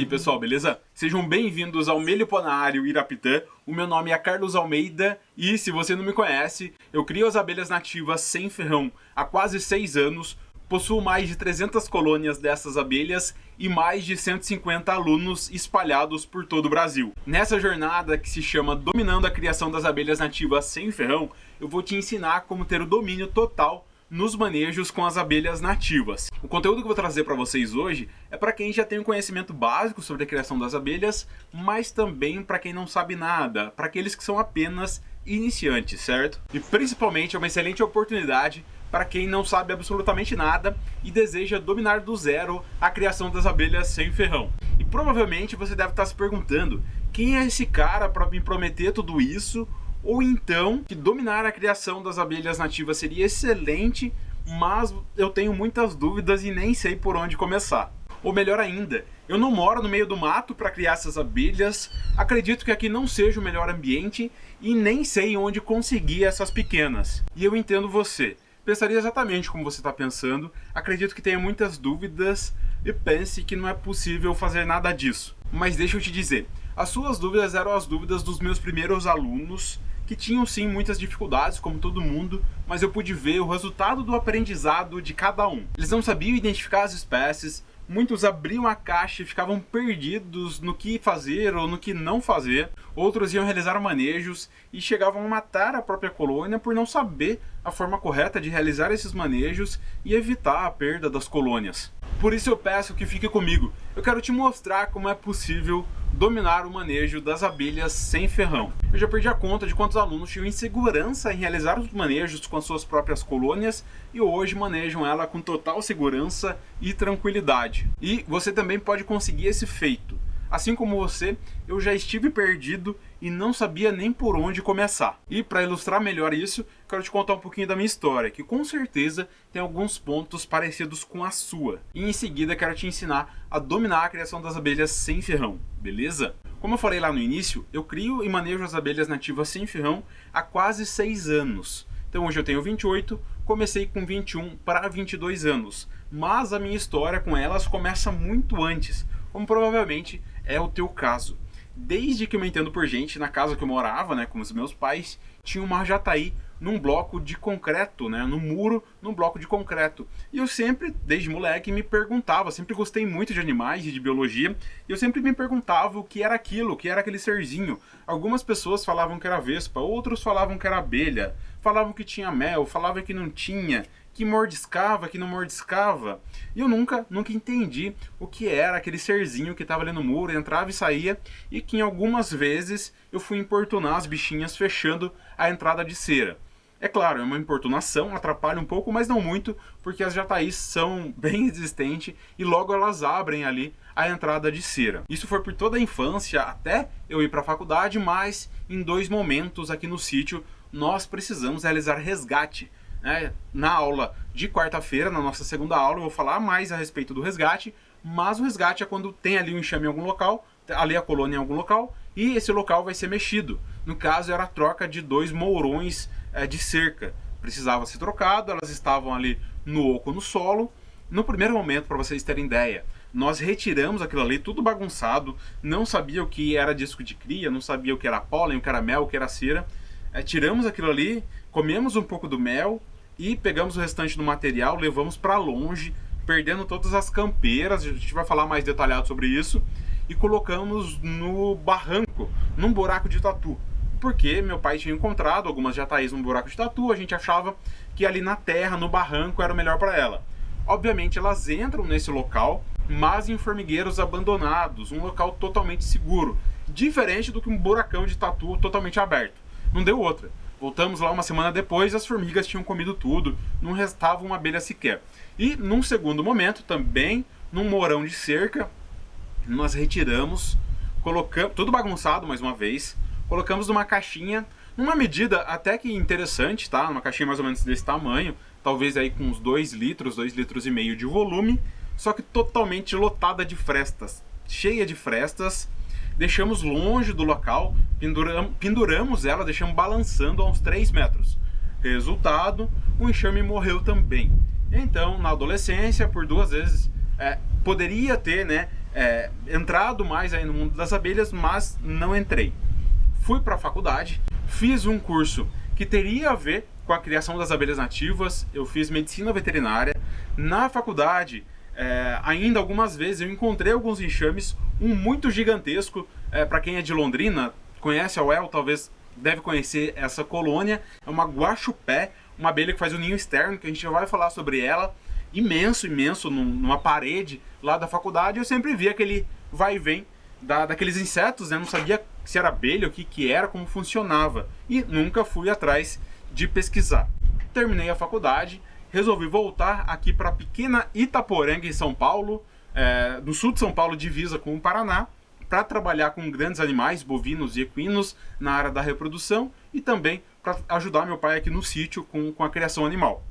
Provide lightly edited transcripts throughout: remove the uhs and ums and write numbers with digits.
pessoal, beleza? Sejam bem-vindos ao Meliponário Irapitã. O meu nome é Carlos Almeida e, se você não me conhece, eu crio as abelhas nativas sem ferrão há quase 6 anos, possuo mais de 300 colônias dessas abelhas e mais de 150 alunos espalhados por todo o Brasil. Nessa jornada que se chama Dominando a Criação das Abelhas Nativas sem Ferrão, eu vou te ensinar como ter o domínio total nos manejos com as abelhas nativas. O conteúdo que eu vou trazer para vocês hoje é para quem já tem um conhecimento básico sobre a criação das abelhas, mas também para quem não sabe nada, para aqueles que são apenas iniciantes, certo? E principalmente é uma excelente oportunidade para quem não sabe absolutamente nada e deseja dominar do zero a criação das abelhas sem ferrão. E provavelmente você deve estar se perguntando: quem é esse cara para me prometer tudo isso? Ou então que dominar a criação das abelhas nativas seria excelente, mas eu tenho muitas dúvidas e nem sei por onde começar. Ou melhor ainda, eu não moro no meio do mato para criar essas abelhas, acredito que aqui não seja o melhor ambiente e nem sei onde conseguir essas pequenas. E eu entendo você. Pensaria exatamente como você está pensando, acredito que tenha muitas dúvidas e pense que não é possível fazer nada disso. Mas deixa eu te dizer, as suas dúvidas eram as dúvidas dos meus primeiros alunos, que tinham sim muitas dificuldades, como todo mundo, mas eu pude ver o resultado do aprendizado de cada um. Eles não sabiam identificar as espécies, muitos abriam a caixa e ficavam perdidos no que fazer ou no que não fazer, outros iam realizar manejos e chegavam a matar a própria colônia por não saber a forma correta de realizar esses manejos e evitar a perda das colônias. Por isso eu peço que fique comigo, eu quero te mostrar como é possível dominar o manejo das abelhas sem ferrão. Eu já perdi a conta de quantos alunos tinham insegurança em realizar os manejos com as suas próprias colônias e hoje manejam ela com total segurança e tranquilidade. E você também pode conseguir esse feito. Assim como você, eu já estive perdido e não sabia nem por onde começar. E para ilustrar melhor isso, quero te contar um pouquinho da minha história, que com certeza tem alguns pontos parecidos com a sua. E em seguida quero te ensinar a dominar a criação das abelhas sem ferrão, beleza? Como eu falei lá no início, eu crio e manejo as abelhas nativas sem ferrão há quase 6 anos. Então hoje eu tenho 28, comecei com 21 para 22 anos. Mas a minha história com elas começa muito antes, como provavelmente é o teu caso. Desde que eu me entendo por gente, na casa que eu morava, com os meus pais, tinha uma jataí num bloco de concreto, no muro, num bloco de concreto. E eu sempre, desde moleque, me perguntava, sempre gostei muito de animais e de biologia, e eu sempre me perguntava o que era aquilo, o que era aquele serzinho. Algumas pessoas falavam que era vespa, outros falavam que era abelha, falavam que tinha mel, falavam que não tinha, que mordiscava, que não mordiscava. E eu nunca entendi o que era aquele serzinho que estava ali no muro, entrava e saía, e que em algumas vezes eu fui importunar as bichinhas fechando a entrada de cera. É claro, é uma importunação, atrapalha um pouco, mas não muito, porque as jataís são bem resistentes e logo elas abrem ali a entrada de cera. Isso foi por toda a infância até eu ir para a faculdade, mas em 2 momentos aqui no sítio nós precisamos realizar resgate. Na aula de quarta-feira, na nossa segunda aula, eu vou falar mais a respeito do resgate, mas o resgate é quando tem ali um enxame em algum local, ali a colônia em algum local, e esse local vai ser mexido. No caso, era a troca de 2 mourões de cerca. Precisava ser trocado, elas estavam ali no oco, no solo. No primeiro momento, para vocês terem ideia, nós retiramos aquilo ali, tudo bagunçado, não sabia o que era disco de cria, não sabia o que era pólen, o que era mel, o que era cera. Tiramos aquilo ali, comemos um pouco do mel e pegamos o restante do material, levamos para longe, perdendo todas as campeiras, a gente vai falar mais detalhado sobre isso, e colocamos no barranco, num buraco de tatu. Porque meu pai tinha encontrado algumas jataís num buraco de tatu, a gente achava que ali na terra, no barranco, era o melhor para ela. Obviamente elas entram nesse local, mas em formigueiros abandonados, um local totalmente seguro, diferente do que um buracão de tatu totalmente aberto. Não deu outra. Voltamos lá uma semana depois, as formigas tinham comido tudo, não restava uma abelha sequer. E num segundo momento, também num mourão de cerca, nós retiramos, colocamos, tudo bagunçado mais uma vez, colocamos numa caixinha, numa medida até que interessante, tá? Uma caixinha mais ou menos desse tamanho, talvez aí com uns 2 litros, 2,5 litros de volume, só que totalmente lotada de frestas, cheia de frestas. Deixamos longe do local, penduramos ela, deixamos balançando a uns 3 metros. Resultado, o enxame morreu também. Então, na adolescência, por 2 vezes, poderia ter, né, entrado mais aí no mundo das abelhas, mas não entrei. Fui para a faculdade, fiz um curso que teria a ver com a criação das abelhas nativas. Eu fiz medicina veterinária. Na faculdade, ainda algumas vezes eu encontrei alguns enxames, um muito gigantesco. Para quem é de Londrina, conhece a UEL, talvez deve conhecer essa colônia. É uma guaxupé, uma abelha que faz o ninho externo, que a gente já vai falar sobre ela. Imenso, numa parede lá da faculdade. Eu sempre vi aquele vai e vem daqueles insetos, né? Não sabia se era abelha, o que era, como funcionava. E nunca fui atrás de pesquisar. Terminei a faculdade, resolvi voltar aqui para a pequena Itaporanga, em São Paulo, no sul de São Paulo, divisa com o Paraná, para trabalhar com grandes animais, bovinos e equinos, na área da reprodução e também para ajudar meu pai aqui no sítio com a criação animal.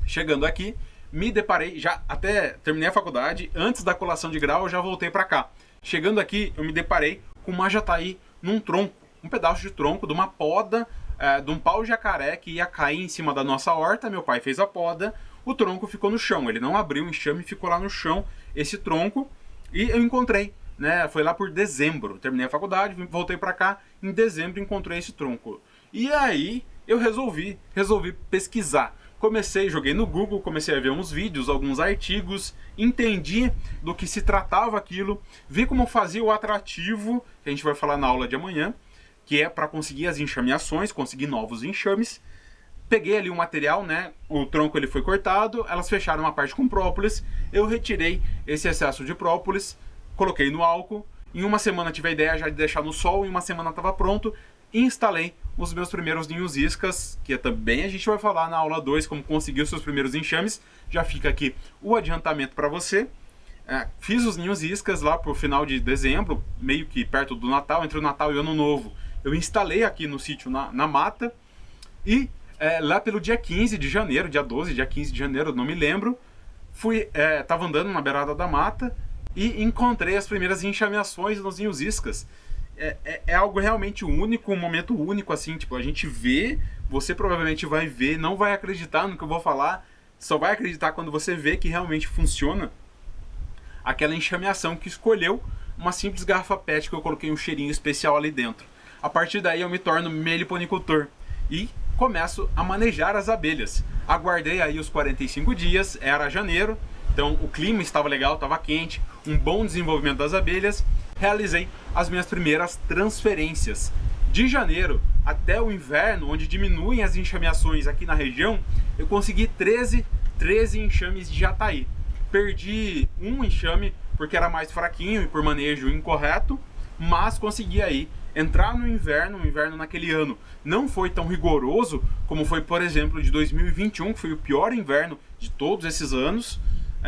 Chegando aqui, me deparei, já até terminei a faculdade, antes da colação de grau eu já voltei para cá. Chegando aqui, eu me deparei com uma jataí num tronco, um pedaço de tronco de uma poda, de um pau-jacaré que ia cair em cima da nossa horta. Meu pai fez a poda, o tronco ficou no chão, ele não abriu o enxame, ficou lá no chão esse tronco, e eu encontrei, né? Foi lá por dezembro, terminei a faculdade, voltei para cá, em dezembro encontrei esse tronco. E aí eu resolvi pesquisar. Joguei no Google, comecei a ver uns vídeos, alguns artigos, entendi do que se tratava aquilo, vi como fazia o atrativo, que a gente vai falar na aula de amanhã, que é para conseguir as enxameações, conseguir novos enxames. Peguei ali o material, né? O tronco ele foi cortado, elas fecharam uma parte com própolis, eu retirei esse excesso de própolis, coloquei no álcool, em uma semana tive a ideia já de deixar no sol, em uma semana estava pronto, e instalei os meus primeiros ninhos iscas, que também a gente vai falar na aula 2, como conseguir os seus primeiros enxames. Já fica aqui o adiantamento para você. Fiz os ninhos iscas lá pro final de dezembro, meio que perto do Natal, entre o Natal e o Ano Novo. Eu instalei aqui no sítio, na mata, e lá pelo dia 15 de janeiro, dia 12, dia 15 de janeiro, não me lembro, tava andando na beirada da mata e encontrei as primeiras enxameações nos ninhos iscas. É algo realmente único, um momento único, assim, tipo, a gente vê, você provavelmente vai ver, não vai acreditar no que eu vou falar, só vai acreditar quando você vê que realmente funciona aquela enxameação que escolheu uma simples garrafa PET que eu coloquei um cheirinho especial ali dentro. A partir daí eu me torno meliponicultor e começo a manejar as abelhas. Aguardei aí os 45 dias, era janeiro, então o clima estava legal, estava quente, um bom desenvolvimento das abelhas. Realizei as minhas primeiras transferências. De janeiro até o inverno, onde diminuem as enxameações aqui na região, eu consegui 13 enxames de jataí. Perdi um enxame porque era mais fraquinho e por manejo incorreto, mas consegui aí entrar no inverno. O inverno naquele ano não foi tão rigoroso como foi, por exemplo, de 2021, que foi o pior inverno de todos esses anos.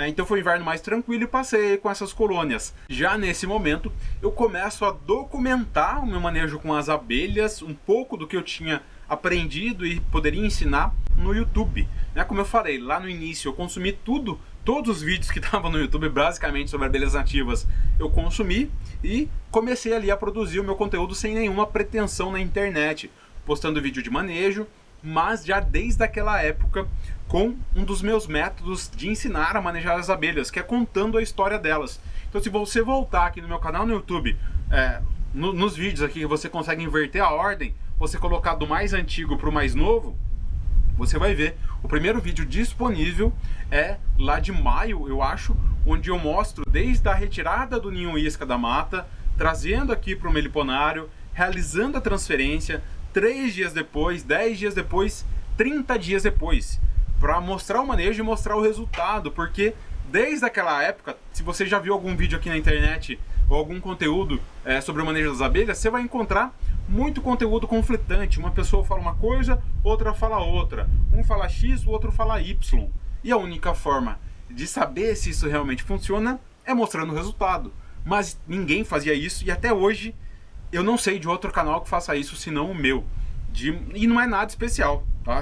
Então foi um inverno mais tranquilo e passei com essas colônias. Já nesse momento, eu começo a documentar o meu manejo com as abelhas, um pouco do que eu tinha aprendido e poderia ensinar no YouTube. Como eu falei, lá no início eu consumi todos os vídeos que estavam no YouTube, basicamente sobre abelhas nativas, eu consumi e comecei ali a produzir o meu conteúdo sem nenhuma pretensão na internet, postando vídeo de manejo, mas já desde aquela época com um dos meus métodos de ensinar a manejar as abelhas, que é contando a história delas. Então se você voltar aqui no meu canal no YouTube, nos vídeos aqui você consegue inverter a ordem, você colocar do mais antigo para o mais novo, você vai ver, o primeiro vídeo disponível é lá de maio, eu acho, onde eu mostro desde a retirada do ninho isca da mata, trazendo aqui para o meliponário, realizando a transferência, 3 dias depois, 10 dias depois, 30 dias depois, para mostrar o manejo e mostrar o resultado, porque desde aquela época, se você já viu algum vídeo aqui na internet ou algum conteúdo sobre o manejo das abelhas, você vai encontrar muito conteúdo conflitante. Uma pessoa fala uma coisa, outra fala outra. Um fala X, o outro fala Y. E a única forma de saber se isso realmente funciona é mostrando o resultado. Mas ninguém fazia isso e até hoje eu não sei de outro canal que faça isso senão o meu. E não é nada especial, tá?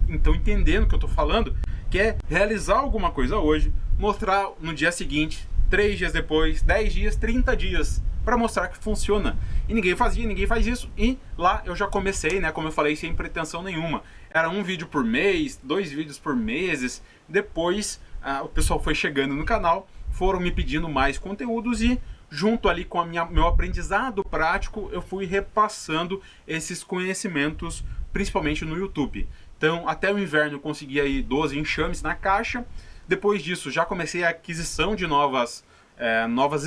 Então entendendo o que eu tô falando, que é realizar alguma coisa hoje, mostrar no dia seguinte, 3 dias depois, 10 dias, 30 dias, para mostrar que funciona. e ninguém fazia, ninguém faz isso, e lá eu já comecei, né, como eu falei, sem pretensão nenhuma. Era um vídeo por mês, 2 vídeos por meses, depois o pessoal foi chegando no canal, foram me pedindo mais conteúdos e junto ali com meu aprendizado prático, eu fui repassando esses conhecimentos, principalmente no YouTube. Então, até o inverno eu consegui aí 12 enxames na caixa. Depois disso, já comecei a aquisição de novas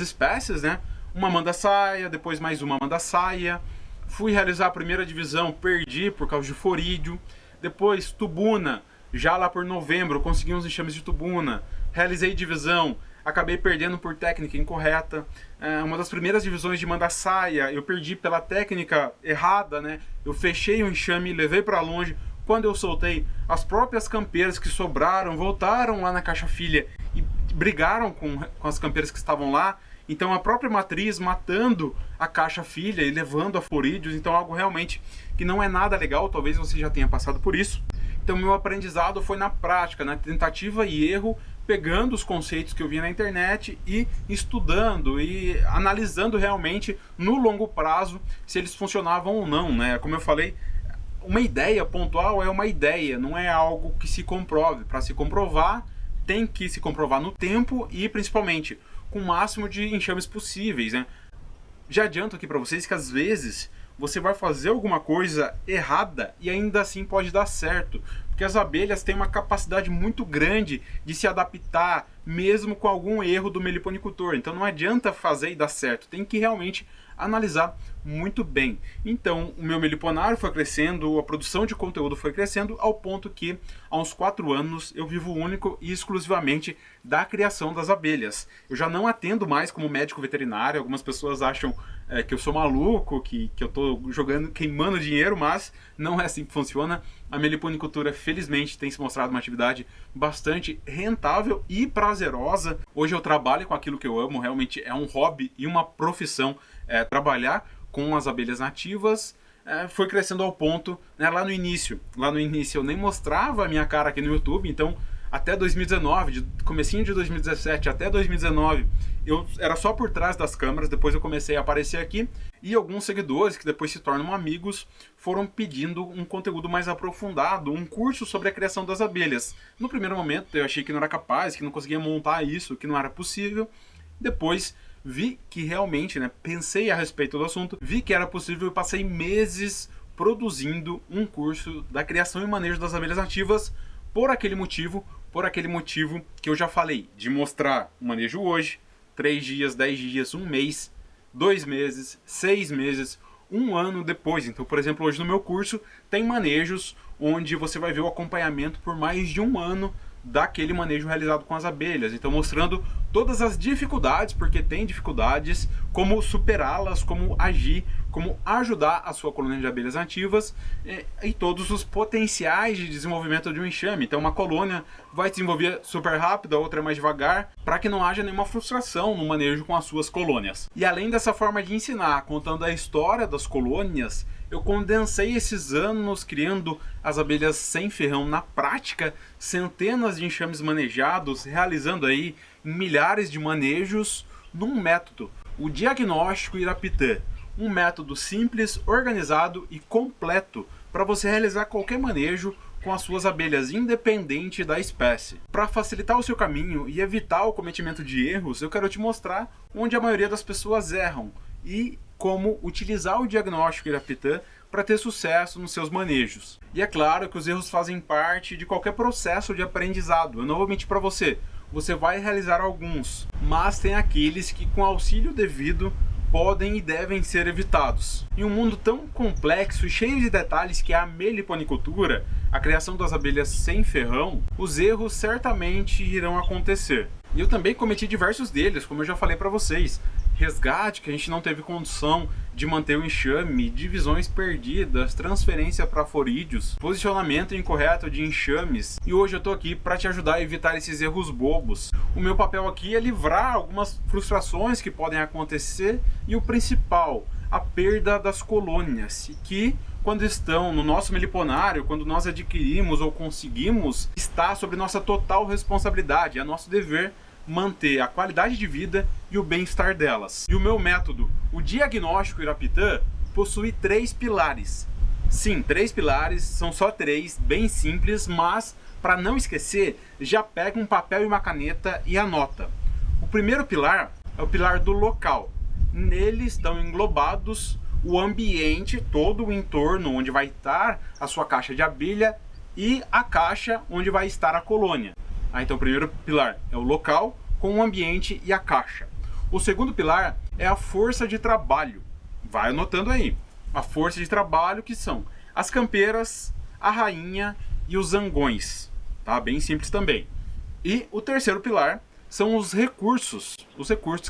espécies, né? Uma manda-saia, depois mais uma manda-saia. Fui realizar a primeira divisão, perdi por causa de forídeo. Depois, tubuna, já lá por novembro, consegui uns enxames de tubuna. Realizei divisão, acabei perdendo por técnica incorreta. Uma das primeiras divisões de manda-saia, eu perdi pela técnica errada, né? Eu fechei o enxame, levei para longe. Quando eu soltei, as próprias campeiras que sobraram voltaram lá na caixa filha e brigaram com as campeiras que estavam lá. Então a própria matriz matando a caixa filha e levando a forídeos. Então algo realmente que não é nada legal, talvez você já tenha passado por isso. Então meu aprendizado foi na prática, na tentativa e erro, pegando os conceitos que eu via na internet e estudando e analisando realmente no longo prazo se eles funcionavam ou não, né? Como eu falei, uma ideia pontual é uma ideia, não é algo que se comprove. Para se comprovar, tem que se comprovar no tempo e principalmente com o máximo de enxames possíveis, né? Já adianto aqui para vocês que às vezes você vai fazer alguma coisa errada e ainda assim pode dar certo, porque as abelhas têm uma capacidade muito grande de se adaptar mesmo com algum erro do meliponicultor. Então não adianta fazer e dar certo, tem que realmente analisar muito bem. Então o meu meliponário foi crescendo, a produção de conteúdo foi crescendo ao ponto que há uns 4 anos eu vivo único e exclusivamente da criação das abelhas. Eu já não atendo mais como médico veterinário. Algumas pessoas acham que eu sou maluco, que eu tô jogando, queimando dinheiro, mas não é assim que funciona. A meliponicultura, felizmente, tem se mostrado uma atividade bastante rentável e prazerosa. Hoje eu trabalho com aquilo que eu amo, realmente é um hobby e uma profissão trabalhar com as abelhas nativas. Foi crescendo ao ponto, né, lá no início eu nem mostrava a minha cara aqui no YouTube, então até 2019, comecinho de 2017 até 2019, eu era só por trás das câmeras. Depois eu comecei a aparecer aqui e alguns seguidores que depois se tornam amigos foram pedindo um conteúdo mais aprofundado, um curso sobre a criação das abelhas. No primeiro momento eu achei que não era capaz, que não conseguia montar isso, que não era possível. Depois vi que realmente, né, pensei a respeito do assunto, vi que era possível e passei meses produzindo um curso da criação e manejo das abelhas nativas por aquele motivo que eu já falei, de mostrar o manejo hoje, 3 dias, 10 dias, 1 mês, 2 meses, 6 meses, 1 ano depois. Então, por exemplo, hoje no meu curso tem manejos onde você vai ver o acompanhamento por mais de 1 ano daquele manejo realizado com as abelhas. Então mostrando todas as dificuldades, porque tem dificuldades, como superá-las, como agir, como ajudar a sua colônia de abelhas nativas e todos os potenciais de desenvolvimento de um enxame. Então uma colônia vai se desenvolver super rápido, a outra é mais devagar, para que não haja nenhuma frustração no manejo com as suas colônias. E além dessa forma de ensinar, contando a história das colônias, eu condensei esses anos criando as abelhas sem ferrão na prática, centenas de enxames manejados, realizando aí milhares de manejos num método, o Diagnóstico Irapitã. Um método simples, organizado e completo para você realizar qualquer manejo com as suas abelhas, independente da espécie. Para facilitar o seu caminho e evitar o cometimento de erros, eu quero te mostrar onde a maioria das pessoas erram e como utilizar o Diagnóstico Irapitã para ter sucesso nos seus manejos. E é claro que os erros fazem parte de qualquer processo de aprendizado. Eu não vou mentir para você, você vai realizar alguns, mas tem aqueles que com auxílio devido podem e devem ser evitados. Em um mundo tão complexo e cheio de detalhes que é a meliponicultura, a criação das abelhas sem ferrão, os erros certamente irão acontecer. E eu também cometi diversos deles, como eu já falei para vocês. Resgate, que a gente não teve condição de manter o enxame, divisões perdidas, transferência para forídeos, posicionamento incorreto de enxames. E hoje eu tô aqui para te ajudar a evitar esses erros bobos. O meu papel aqui é livrar algumas frustrações que podem acontecer e o principal, a perda das colônias, que quando estão no nosso meliponário, quando nós adquirimos ou conseguimos, está sob nossa total responsabilidade. É nosso dever manter a qualidade de vida e o bem-estar delas. E o meu método, o Diagnóstico Irataptã, possui 3 pilares. Sim, 3 pilares, são só 3, bem simples, mas para não esquecer, já pega um papel e uma caneta e anota. O primeiro pilar é o pilar do local. Nele estão englobados o ambiente, todo o entorno onde vai estar a sua caixa de abelha e a caixa onde vai estar a colônia. Então o primeiro pilar é o local com o ambiente e a caixa. O segundo pilar é a força de trabalho. Vai anotando aí. A força de trabalho, que são as campeiras, a rainha e os zangões. Tá? Bem simples também. E o terceiro pilar são os recursos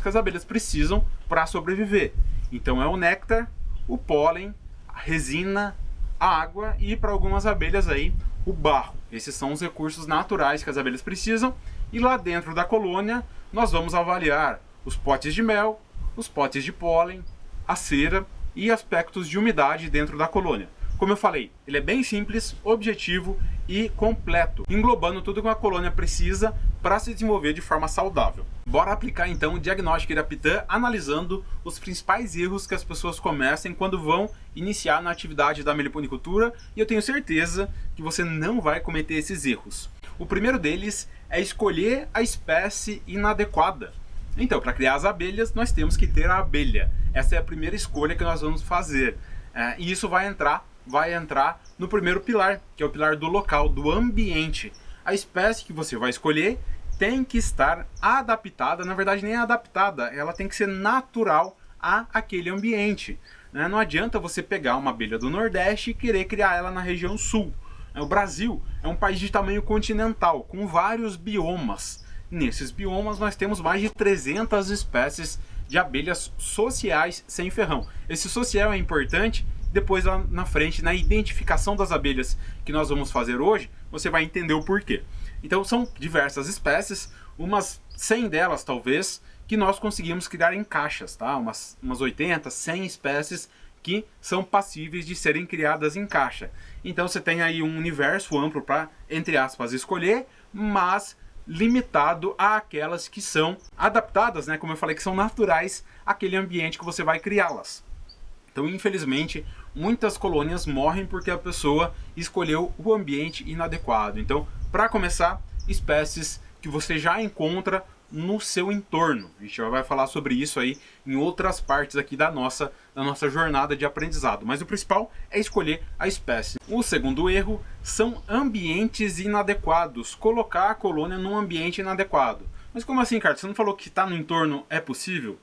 que as abelhas precisam para sobreviver. Então é o néctar, o pólen, a resina, a água e, para algumas abelhas aí, o barro. Esses são os recursos naturais que as abelhas precisam. E lá dentro da colônia nós vamos avaliar os potes de mel, os potes de pólen, a cera e aspectos de umidade dentro da colônia. Como eu falei, ele é bem simples, objetivo e completo, englobando tudo que uma colônia precisa para se desenvolver de forma saudável. Bora aplicar então o Diagnóstico Irataptã, analisando os principais erros que as pessoas cometem quando vão iniciar na atividade da meliponicultura, e eu tenho certeza que você não vai cometer esses erros. O primeiro deles é escolher a espécie inadequada. Então, para criar as abelhas, nós temos que ter a abelha. Essa é a primeira escolha que nós vamos fazer. E isso vai entrar no primeiro pilar, que é o pilar do local, do ambiente. A espécie que você vai escolher tem que estar adaptada, na verdade nem adaptada, ela tem que ser natural a aquele ambiente. Não adianta você pegar uma abelha do Nordeste e querer criar ela na região sul. O Brasil é um país de tamanho continental, com vários biomas. Nesses biomas nós temos mais de 300 espécies de abelhas sociais sem ferrão. Esse social é importante. Depois lá na frente, na identificação das abelhas que nós vamos fazer hoje, você vai entender o porquê. Então são diversas espécies, umas 100 delas talvez, que nós conseguimos criar em caixas, tá? Umas 80, 100 espécies que são passíveis de serem criadas em caixa. Então você tem aí um universo amplo para, entre aspas, escolher, mas limitado àquelas que são adaptadas, né? Como eu falei, que são naturais àquele ambiente que você vai criá-las. Então, infelizmente, muitas colônias morrem porque a pessoa escolheu o ambiente inadequado. Então, para começar, espécies que você já encontra no seu entorno. A gente já vai falar sobre isso aí em outras partes aqui da nossa jornada de aprendizado. Mas o principal é escolher a espécie. O segundo erro são ambientes inadequados. Colocar a colônia num ambiente inadequado. Mas como assim, Carlos? Você não falou que está no entorno é possível?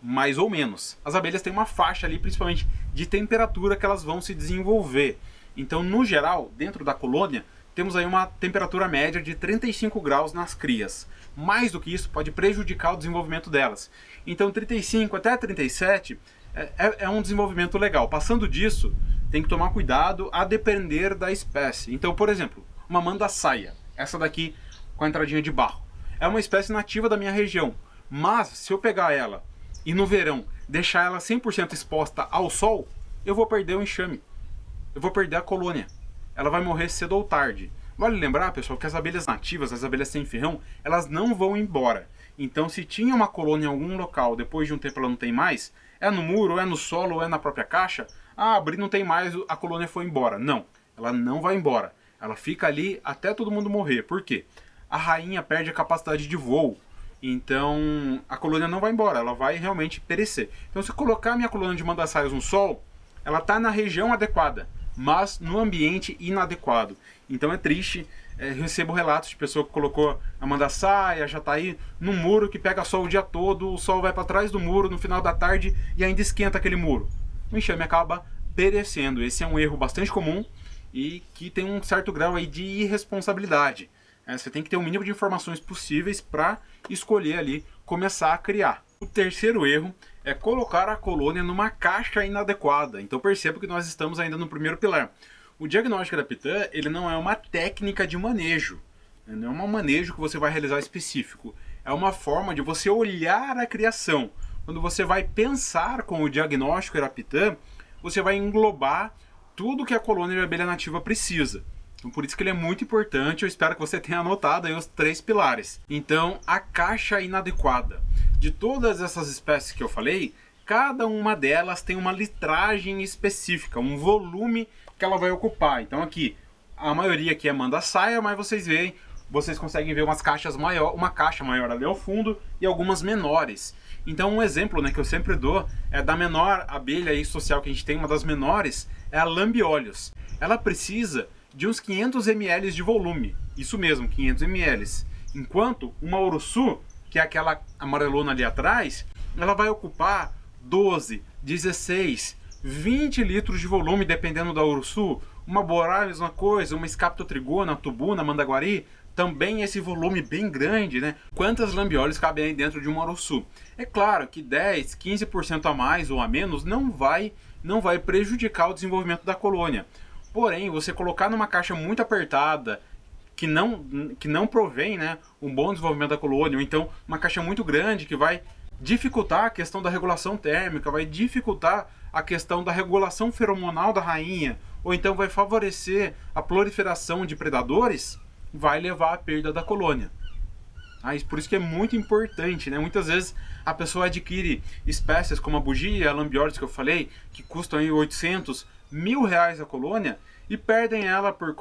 Mais ou menos. As abelhas têm uma faixa ali, principalmente de temperatura, que elas vão se desenvolver. Então, no geral, dentro da colônia, temos aí uma temperatura média de 35 graus nas crias. Mais do que isso pode prejudicar o desenvolvimento delas. Então 35 até 37 é um desenvolvimento legal. Passando disso, tem que tomar cuidado a depender da espécie. Então, por exemplo, uma mandaçaia, essa daqui com a entradinha de barro, é uma espécie nativa da minha região. Mas se eu pegar ela e no verão deixar ela 100% exposta ao sol, eu vou perder o enxame. Eu vou perder a colônia. Ela vai morrer cedo ou tarde. Vale lembrar, pessoal, que as abelhas nativas, as abelhas sem ferrão, elas não vão embora. Então, se tinha uma colônia em algum local, depois de um tempo ela não tem mais, é no muro, é no solo, ou é na própria caixa, abri, não tem mais, a colônia foi embora. Não, ela não vai embora. Ela fica ali até todo mundo morrer. Por quê? A rainha perde a capacidade de voo. Então, a colônia não vai embora, ela vai realmente perecer. Então, se eu colocar a minha colônia de mandaçaias no sol, ela está na região adequada, mas no ambiente inadequado. Então é triste, recebo relatos de pessoa que colocou a mandaçaia, já está aí num muro que pega sol o dia todo, o sol vai para trás do muro no final da tarde e ainda esquenta aquele muro. O enxame acaba perecendo. Esse é um erro bastante comum e que tem um certo grau aí de irresponsabilidade. Você tem que ter o mínimo de informações possíveis para escolher ali, começar a criar. O terceiro erro é colocar a colônia numa caixa inadequada. Então perceba que nós estamos ainda no primeiro pilar. O Diagnóstico Irataptã, ele não é uma técnica de manejo. Não é um manejo que você vai realizar específico. É uma forma de você olhar a criação. Quando você vai pensar com o Diagnóstico Irataptã, você vai englobar tudo que a colônia de abelha nativa precisa. Então, por isso que ele é muito importante. Eu espero que você tenha anotado aí os 3 pilares. Então, a caixa inadequada. De todas essas espécies que eu falei, cada uma delas tem uma litragem específica, um volume que ela vai ocupar. Então aqui, a maioria aqui é manda-saia, mas vocês conseguem ver uma caixa maior ali ao fundo e algumas menores. Então um exemplo, né, que eu sempre dou é da menor abelha aí social que a gente tem, uma das menores, é a lambiolhos. Ela precisa de uns 500 ml de volume, isso mesmo, 500 ml. Enquanto uma uruçu, que é aquela amarelona ali atrás, ela vai ocupar 12, 16, 20 litros de volume, dependendo da uruçu. Uma borá, a mesma coisa, uma escaptotrigona, tubuna, mandaguari, também esse volume bem grande, né? Quantas lambiolhos cabem aí dentro de uma uruçu? É claro que 10, 15% a mais ou a menos não vai prejudicar o desenvolvimento da colônia. Porém, você colocar numa caixa muito apertada, que não provém, né, um bom desenvolvimento da colônia, ou então uma caixa muito grande que vai dificultar a questão da regulação térmica, vai dificultar a questão da regulação feromonal da rainha, ou então vai favorecer a proliferação de predadores, vai levar à perda da colônia. Por isso que é muito importante, né? Muitas vezes a pessoa adquire espécies como a bugia, a lambiornis que eu falei, que custam aí 800, R$ 1.000 a colônia, e perdem ela por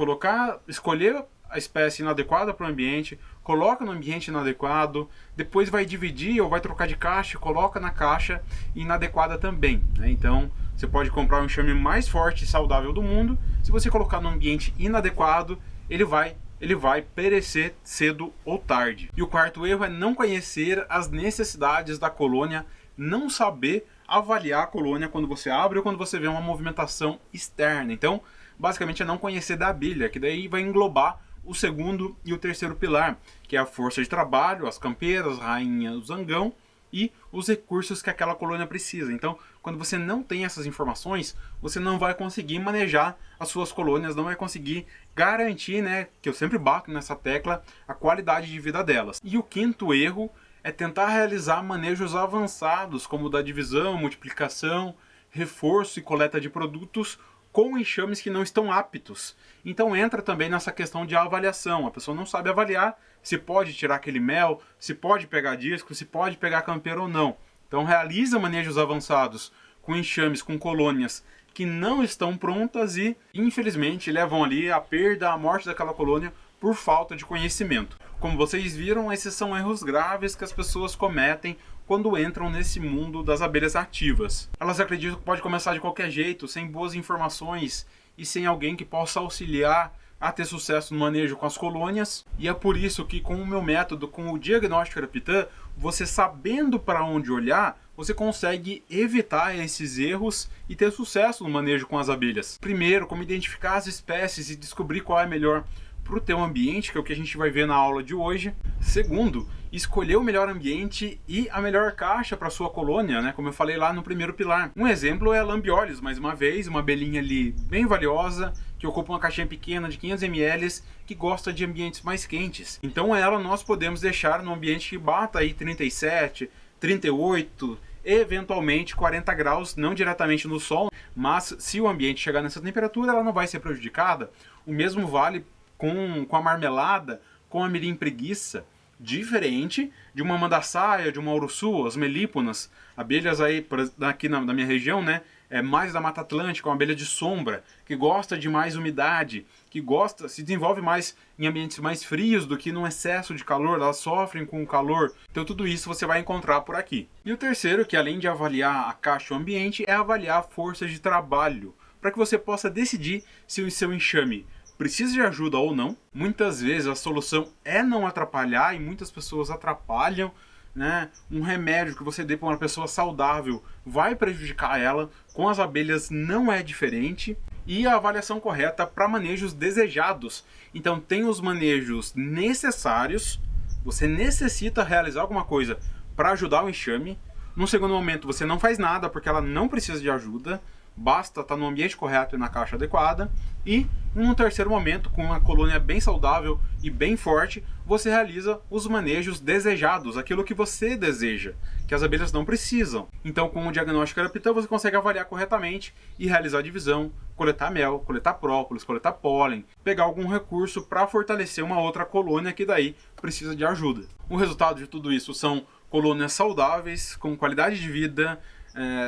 escolher a espécie inadequada para o ambiente, coloca no ambiente inadequado, depois vai dividir ou vai trocar de caixa, coloca na caixa inadequada também, né? Então você pode comprar o enxame mais forte e saudável do mundo, se você colocar no ambiente inadequado, ele vai perecer cedo ou tarde. E o quarto erro é não conhecer as necessidades da colônia, não saber avaliar a colônia quando você abre ou quando você vê uma movimentação externa. Então, basicamente é não conhecer da abelha, que daí vai englobar o segundo e o terceiro pilar, que é a força de trabalho, as campeiras, a rainha, o zangão e os recursos que aquela colônia precisa. Então, quando você não tem essas informações, você não vai conseguir manejar as suas colônias, não vai conseguir garantir, né, que eu sempre bato nessa tecla, a qualidade de vida delas. E o quinto erro é tentar realizar manejos avançados, como o da divisão, multiplicação, reforço e coleta de produtos, com enxames que não estão aptos. Então entra também nessa questão de avaliação. A pessoa não sabe avaliar se pode tirar aquele mel, se pode pegar disco, se pode pegar campeira ou não. Então realiza manejos avançados com enxames, com colônias que não estão prontas e, infelizmente, levam ali a perda, a morte daquela colônia por falta de conhecimento. Como vocês viram, esses são erros graves que as pessoas cometem quando entram nesse mundo das abelhas ativas. Elas acreditam que pode começar de qualquer jeito, sem boas informações e sem alguém que possa auxiliar a ter sucesso no manejo com as colônias. E é por isso que com o meu método, com o diagnóstico Irapitã, você sabendo para onde olhar, você consegue evitar esses erros e ter sucesso no manejo com as abelhas. Primeiro, como identificar as espécies e descobrir qual é melhor para o teu ambiente, que é o que a gente vai ver na aula de hoje. Segundo, escolher o melhor ambiente e a melhor caixa para sua colônia, né? Como eu falei lá no primeiro pilar. Um exemplo é a lambiolhos, mais uma vez, uma abelhinha ali bem valiosa, que ocupa uma caixinha pequena de 500 ml, que gosta de ambientes mais quentes. Então ela nós podemos deixar no ambiente que bata aí 37, 38, eventualmente 40 graus, não diretamente no sol, mas se o ambiente chegar nessa temperatura, ela não vai ser prejudicada. O mesmo vale com a marmelada, com a mirim preguiça, diferente de uma mandaçaia, de uma uruçu, as melíponas, abelhas aí aqui na minha região, né, é mais da Mata Atlântica, uma abelha de sombra, que gosta de mais umidade, que se desenvolve mais em ambientes mais frios do que num excesso de calor, elas sofrem com o calor, então tudo isso você vai encontrar por aqui. E o terceiro, que além de avaliar a caixa e o ambiente, é avaliar a força de trabalho, para que você possa decidir se o seu enxame precisa de ajuda ou não. Muitas vezes a solução é não atrapalhar e muitas pessoas atrapalham, né? Um remédio que você dê para uma pessoa saudável vai prejudicar ela, com as abelhas não é diferente. E a avaliação correta para manejos desejados. Então tem os manejos necessários, você necessita realizar alguma coisa para ajudar o enxame. No segundo momento você não faz nada porque ela não precisa de ajuda. basta estar no ambiente correto e na caixa adequada. E, em um terceiro momento, com uma colônia bem saudável e bem forte, você realiza os manejos desejados, aquilo que você deseja, que as abelhas não precisam. Então, com o diagnóstico Irapitã, você consegue avaliar corretamente e realizar a divisão, coletar mel, coletar própolis, coletar pólen, pegar algum recurso para fortalecer uma outra colônia que daí precisa de ajuda. O resultado de tudo isso são colônias saudáveis, com qualidade de vida,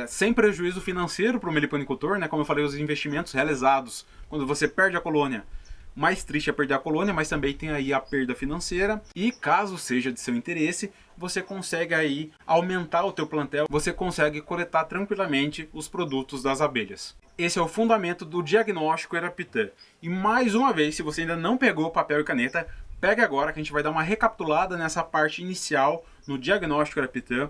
sem prejuízo financeiro para o meliponicultor, né? Como eu falei, os investimentos realizados quando você perde a colônia. Mais triste é perder a colônia, mas também tem aí a perda financeira. E caso seja de seu interesse, você consegue aí aumentar o teu plantel, você consegue coletar tranquilamente os produtos das abelhas. Esse é o fundamento do diagnóstico Irapitã. E mais uma vez, se você ainda não pegou papel e caneta, pegue agora que a gente vai dar uma recapitulada nessa parte inicial no diagnóstico Irapitã,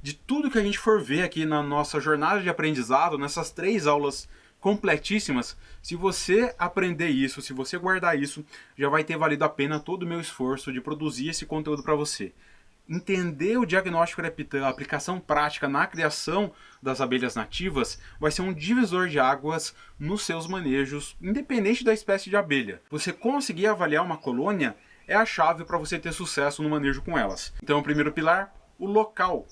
de tudo que a gente for ver aqui na nossa jornada de aprendizado, nessas 3 aulas completíssimas. Se você aprender isso, se você guardar isso, já vai ter valido a pena todo o meu esforço de produzir esse conteúdo para você. Entender o diagnóstico Irapitã, a aplicação prática na criação das abelhas nativas, vai ser um divisor de águas nos seus manejos, independente da espécie de abelha. Você conseguir avaliar uma colônia é a chave para você ter sucesso no manejo com elas. Então, o primeiro pilar, o local.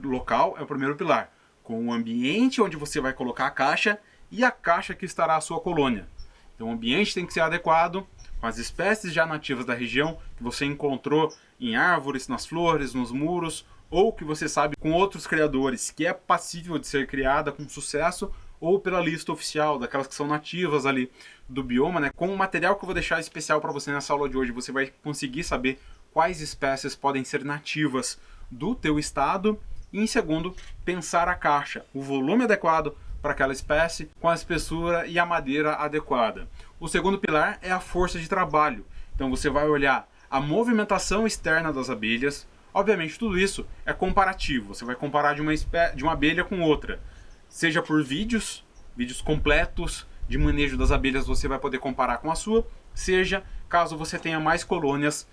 O local é o primeiro pilar, com o ambiente onde você vai colocar a caixa e a caixa que estará a sua colônia. Então o ambiente tem que ser adequado, com as espécies já nativas da região, que você encontrou em árvores, nas flores, nos muros, ou que você sabe com outros criadores, que é passível de ser criada com sucesso, ou pela lista oficial, daquelas que são nativas ali do bioma, né? Com o material que eu vou deixar especial para você nessa aula de hoje, você vai conseguir saber quais espécies podem ser nativas do teu estado. E em segundo, pensar a caixa, o volume adequado para aquela espécie, com a espessura e a madeira adequada. O segundo pilar é a força de trabalho. Então você vai olhar a movimentação externa das abelhas. Obviamente tudo isso é comparativo, você vai comparar de uma abelha com outra. Seja por vídeos completos de manejo das abelhas, você vai poder comparar com a sua, seja caso você tenha mais colônias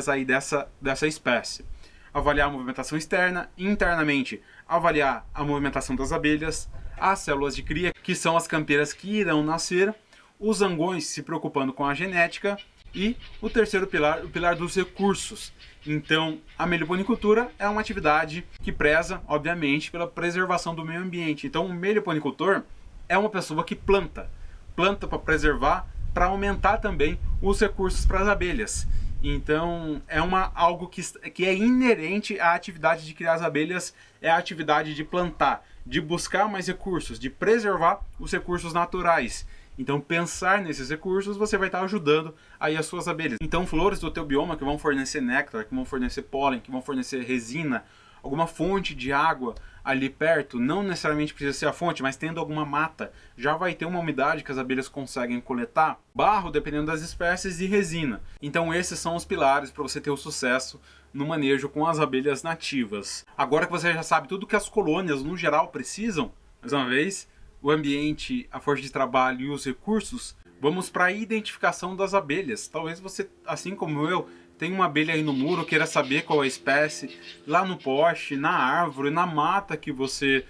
aí dessa espécie. Avaliar a movimentação externa, internamente avaliar a movimentação das abelhas, as células de cria, que são as campeiras que irão nascer, os zangões se preocupando com a genética, e o terceiro pilar, o pilar dos recursos. Então, a meliponicultura é uma atividade que preza, obviamente, pela preservação do meio ambiente. Então, o meliponicultor é uma pessoa que planta para preservar, para aumentar também os recursos para as abelhas. Então, é algo que é inerente à atividade de criar as abelhas, é a atividade de plantar, de buscar mais recursos, de preservar os recursos naturais. Então, pensar nesses recursos, você vai estar ajudando aí as suas abelhas. Então, flores do teu bioma que vão fornecer néctar, que vão fornecer pólen, que vão fornecer resina, alguma fonte de água ali perto, não necessariamente precisa ser a fonte, mas tendo alguma mata, já vai ter uma umidade que as abelhas conseguem coletar, barro, dependendo das espécies, e resina. Então esses são os pilares para você ter o sucesso no manejo com as abelhas nativas. Agora que você já sabe tudo que as colônias, no geral, precisam, mais uma vez, o ambiente, a força de trabalho e os recursos, vamos para a identificação das abelhas. Talvez você, assim como eu, tem uma abelha aí no muro, queira saber qual é a espécie, lá no poste, na árvore, na mata que você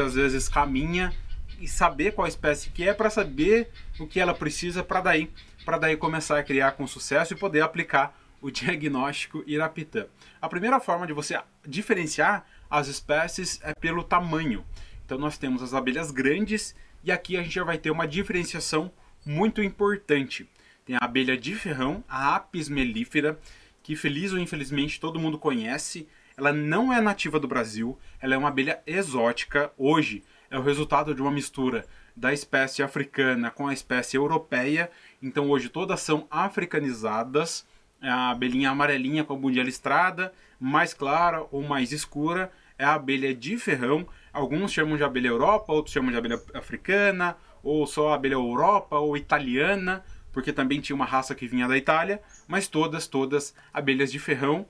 às vezes caminha, e saber qual a espécie que é, para saber o que ela precisa para daí começar a criar com sucesso e poder aplicar o diagnóstico Irapitã. A primeira forma de você diferenciar as espécies é pelo tamanho. Então nós temos as abelhas grandes, e aqui a gente já vai ter uma diferenciação muito importante. Tem a abelha de ferrão, a Apis mellifera, que feliz ou infelizmente todo mundo conhece. Ela não é nativa do Brasil, ela é uma abelha exótica. Hoje é o resultado de uma mistura da espécie africana com a espécie europeia. Então hoje todas são africanizadas. A abelhinha amarelinha com a bundinha listrada, mais clara ou mais escura, é a abelha de ferrão. Alguns chamam de abelha Europa, outros chamam de abelha africana, ou só abelha Europa ou italiana, porque também tinha uma raça que vinha da Itália, mas todas abelhas de ferrão,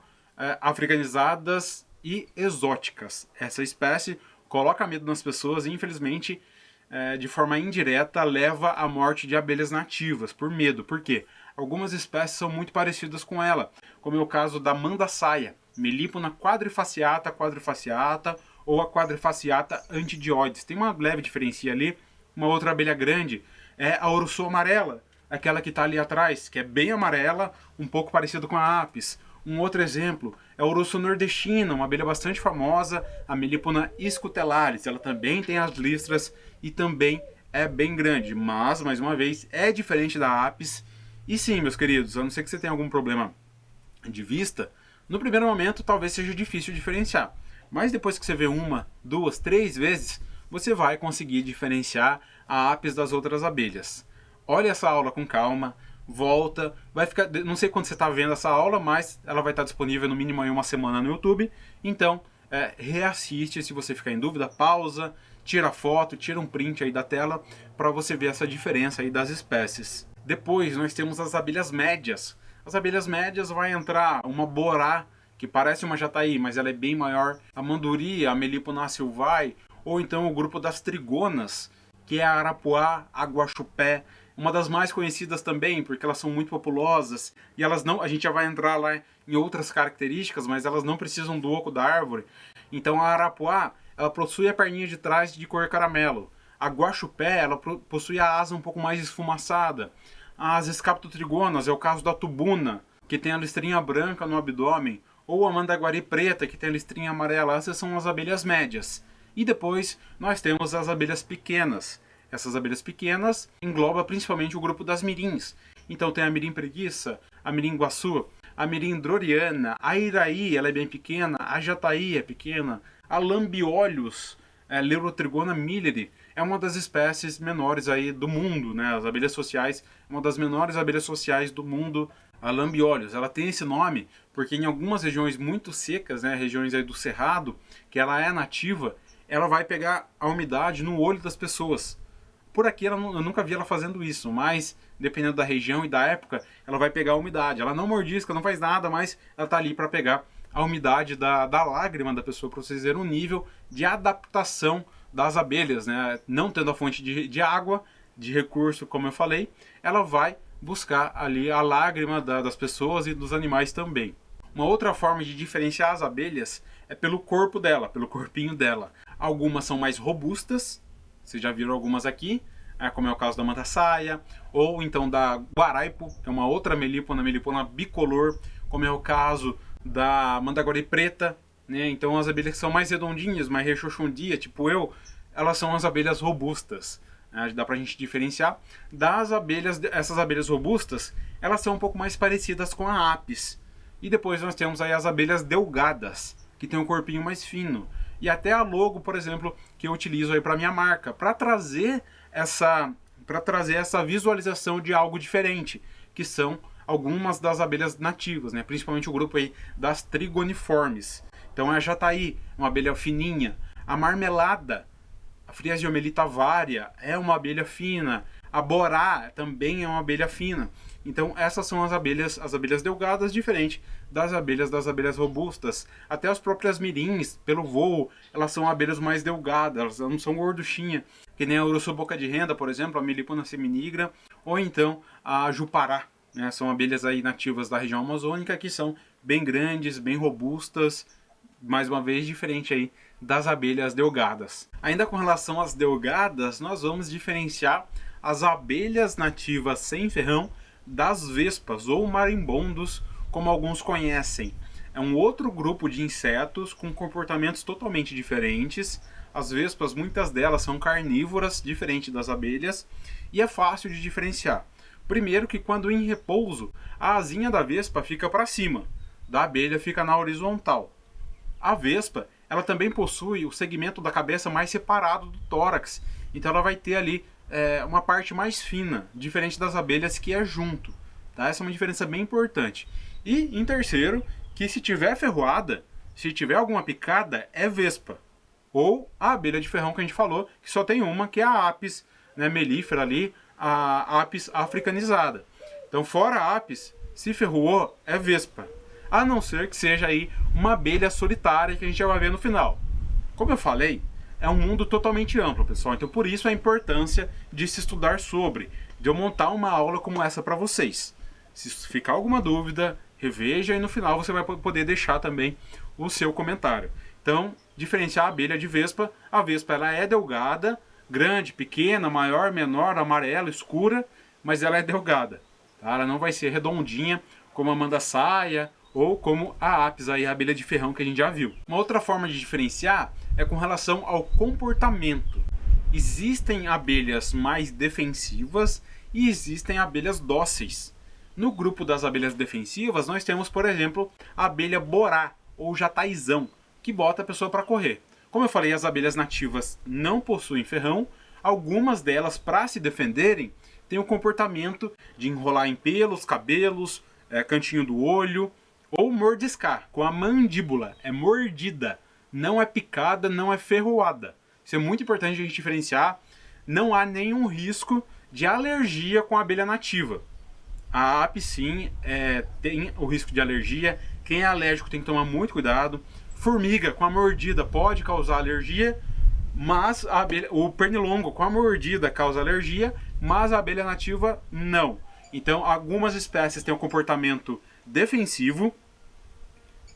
africanizadas e exóticas. Essa espécie coloca medo nas pessoas e, infelizmente, de forma indireta, leva à morte de abelhas nativas, por medo. Por quê? Algumas espécies são muito parecidas com ela, como é o caso da mandaçaia, Melipona quadrifaciata, ou a Quadrifaciata antidioides. Tem uma leve diferença ali. Uma outra abelha grande é a Urso amarela, aquela que está ali atrás, que é bem amarela, um pouco parecido com a Apis. Um outro exemplo é a Urso nordestina, uma abelha bastante famosa, a Melipona scutellaris. Ela também tem as listras e também é bem grande, mas, mais uma vez, é diferente da Apis. E sim, meus queridos, a não ser que você tenha algum problema de vista, no primeiro momento talvez seja difícil diferenciar. Mas depois que você vê uma, duas, três vezes, você vai conseguir diferenciar a Apis das outras abelhas. Olha essa aula com calma, volta, vai ficar, não sei quando você está vendo essa aula, mas ela vai estar disponível no mínimo em uma semana no YouTube. Então, reassiste, se você ficar em dúvida, pausa, tira foto, tira um print aí da tela para você ver essa diferença aí das espécies. Depois nós temos as abelhas médias. As abelhas médias vai entrar uma borá, que parece uma jataí, mas ela é bem maior, a manduri, a Melipona sylvae, ou então o grupo das trigonas, que é a arapuá, a guaxupé, uma das mais conhecidas também, porque elas são muito populosas, e elas não, a gente já vai entrar lá em outras características, mas elas não precisam do oco da árvore. Então a arapuá, ela possui a perninha de trás de cor caramelo. A guaxupé, ela possui a asa um pouco mais esfumaçada. As escaptotrigonas, é o caso da tubuna, que tem a listrinha branca no abdômen, ou a mandaguari preta, que tem a listrinha amarela. Essas são as abelhas médias. E depois nós temos as abelhas pequenas. Essas abelhas pequenas engloba principalmente o grupo das mirins. Então tem a mirim preguiça, a mirim guaçu, a mirim droriana, a iraí, ela é bem pequena, a jataí é pequena, a lambiolhos, a Leurotrigona milleri, é uma das espécies menores aí do mundo, né? As abelhas sociais, uma das menores abelhas sociais do mundo, a lambiolhos. Ela tem esse nome porque em algumas regiões muito secas, né, regiões aí do cerrado, que ela é nativa, ela vai pegar a umidade no olho das pessoas. Por aqui eu nunca vi ela fazendo isso, mas dependendo da região e da época, ela vai pegar a umidade. Ela não mordisca, não faz nada, mas ela está ali para pegar a umidade da lágrima da pessoa, para vocês verem o nível de adaptação das abelhas, né? Não tendo a fonte de água, de recurso, como eu falei, ela vai buscar ali a lágrima das pessoas e dos animais também. Uma outra forma de diferenciar as abelhas é pelo corpo dela, pelo corpinho dela. Algumas são mais robustas, vocês já viram algumas aqui, como é o caso da manta-saia, ou então da guaraipo, que é uma outra melipona bicolor, como é o caso da mandaguari preta, né? Então as abelhas que são mais redondinhas, mais rechonchudinhas, tipo eu, elas são as abelhas robustas. Dá pra gente diferenciar das abelhas, essas abelhas robustas, elas são um pouco mais parecidas com a Apis. E depois nós temos aí as abelhas delgadas, que tem um corpinho mais fino. E até a logo, por exemplo, que eu utilizo aí para minha marca, para trazer essa visualização de algo diferente, que são algumas das abelhas nativas, né? Principalmente o grupo aí das trigoniformes. Então a jataí, uma abelha fininha, a marmelada, a Phryasiomelyta varia, é uma abelha fina, a borá também é uma abelha fina. Então essas são as abelhas delgadas, diferente das abelhas robustas. Até as próprias mirins, pelo voo, elas são abelhas mais delgadas, elas não são gorduchinha, que nem a Urso boca de renda, por exemplo, a Melipona seminigra, ou então a Jupará, né? São abelhas aí nativas da região amazônica que são bem grandes, bem robustas, mais uma vez diferente aí das abelhas delgadas. Ainda com relação às delgadas, nós vamos diferenciar as abelhas nativas sem ferrão das vespas ou marimbondos, como alguns conhecem. É um outro grupo de insetos com comportamentos totalmente diferentes. As vespas, muitas delas são carnívoras, diferente das abelhas, e é fácil de diferenciar. Primeiro que quando em repouso, a asinha da vespa fica para cima, da abelha fica na horizontal. A vespa, ela também possui o segmento da cabeça mais separado do tórax, então ela vai ter ali uma parte mais fina, diferente das abelhas que é junto. Tá? Essa é uma diferença bem importante. E em terceiro, que se tiver ferroada, se tiver alguma picada, é vespa. Ou a abelha de ferrão que a gente falou, que só tem uma, que é a Apis, né, melífera ali, a Apis africanizada. Então fora a Apis, se ferroou, é vespa. A não ser que seja aí uma abelha solitária que a gente já vai ver no final. Como eu falei, é um mundo totalmente amplo, pessoal. Então por isso a importância de se estudar sobre, de eu montar uma aula como essa para vocês. Se ficar alguma dúvida, reveja e no final você vai poder deixar também o seu comentário. Então diferenciar a abelha de vespa. A vespa ela é delgada, grande, pequena, maior, menor, amarela, escura, mas ela é delgada. Tá? Ela não vai ser redondinha como a mandaçaia ou como a apis, aí, a abelha de ferrão que a gente já viu. Uma outra forma de diferenciar é com relação ao comportamento. Existem abelhas mais defensivas e existem abelhas dóceis. No grupo das abelhas defensivas, nós temos, por exemplo, a abelha borá ou jataizão, que bota a pessoa para correr. Como eu falei, as abelhas nativas não possuem ferrão. Algumas delas, para se defenderem, têm o comportamento de enrolar em pelos, cabelos, cantinho do olho, ou mordiscar com a mandíbula. É mordida, não é picada, não é ferroada. Isso é muito importante a gente diferenciar. Não há nenhum risco de alergia com a abelha nativa. A apis sim tem o risco de alergia. Quem é alérgico tem que tomar muito cuidado. Formiga com a mordida pode causar alergia, mas o pernilongo com a mordida causa alergia, mas a abelha nativa não. Então algumas espécies têm um comportamento defensivo,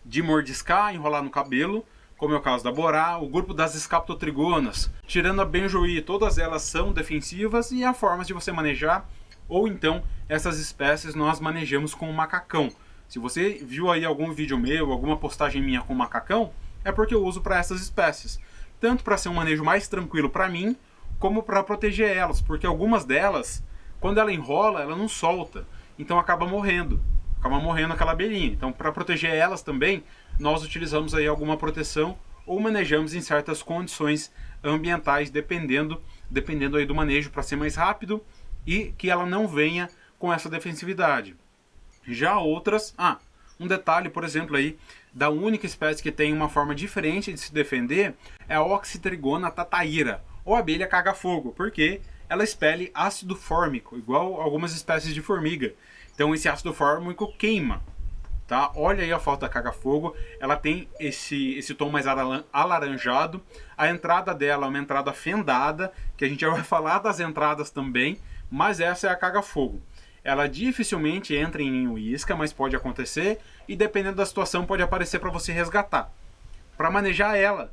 de mordiscar, enrolar no cabelo, como é o caso da borá. O grupo das escaptotrigonas, tirando a benjoí, todas elas são defensivas, e há formas de você manejar. Ou então, essas espécies nós manejamos com o macacão. Se você viu aí algum vídeo meu, alguma postagem minha com macacão, é porque eu uso para essas espécies. Tanto para ser um manejo mais tranquilo para mim, como para proteger elas. Porque algumas delas, quando ela enrola, ela não solta. Então acaba morrendo aquela abelhinha. Então, para proteger elas também, nós utilizamos aí alguma proteção ou manejamos em certas condições ambientais, dependendo aí do manejo, para ser mais rápido e que ela não venha com essa defensividade. Já outras, um detalhe, por exemplo, aí, da única espécie que tem uma forma diferente de se defender é a Oxytrigona tataira, ou abelha caga-fogo, porque ela expele ácido fórmico, igual algumas espécies de formiga. Então esse ácido fórmico queima. Tá? Olha aí a foto da caga-fogo, ela tem esse tom mais alaranjado. A entrada dela é uma entrada fendada, que a gente já vai falar das entradas também, mas essa é a caga-fogo. Ela dificilmente entra em ninho e isca, mas pode acontecer, e dependendo da situação pode aparecer para você resgatar. Para manejar ela,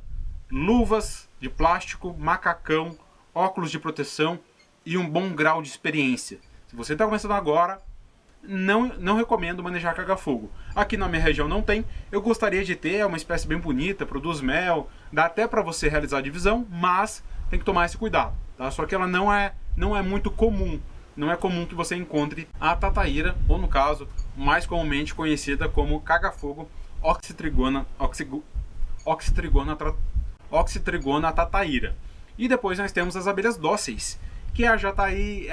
luvas de plástico, macacão, óculos de proteção e um bom grau de experiência. Se você está começando agora, não recomendo manejar caga-fogo. Aqui na minha região não tem. Eu gostaria de ter, é uma espécie bem bonita, produz mel, dá até para você realizar a divisão, mas tem que tomar esse cuidado, tá? Só que ela não é muito comum. Não é comum que você encontre a tataira, ou no caso, mais comumente conhecida como caga-fogo Oxytrigona tataira. E depois nós temos as abelhas dóceis, que a jataí,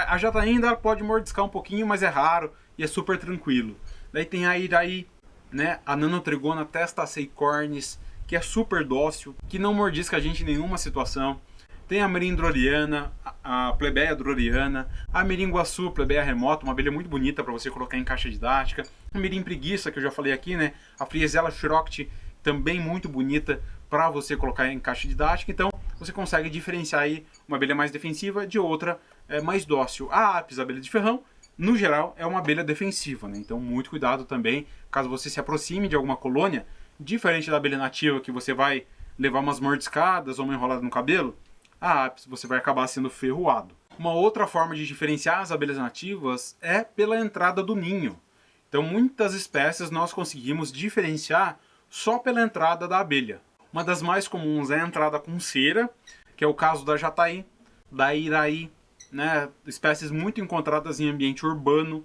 a jataí ainda pode mordiscar um pouquinho, mas é raro e é super tranquilo. Daí tem a iraí, né, a Nanotrigona testaceicornis, que é super dócil, que não mordisca a gente em nenhuma situação. Tem a mirim droriana, a plebeia droriana, a mirim guaçu, plebeia remota, uma abelha muito bonita para você colocar em caixa didática. A mirim preguiça, que eu já falei aqui, né, a Friesella schrocti, também muito bonita para você colocar em caixa didática. Então você consegue diferenciar aí uma abelha mais defensiva de outra mais dócil. A apis, a abelha de ferrão, no geral é uma abelha defensiva, né? Então muito cuidado também, caso você se aproxime de alguma colônia, diferente da abelha nativa que você vai levar umas mordiscadas ou uma enrolada no cabelo, a apis você vai acabar sendo ferroado. Uma outra forma de diferenciar as abelhas nativas é pela entrada do ninho. Então muitas espécies nós conseguimos diferenciar só pela entrada da abelha. Uma das mais comuns é a entrada com cera, que é o caso da jataí, da iraí, né, espécies muito encontradas em ambiente urbano,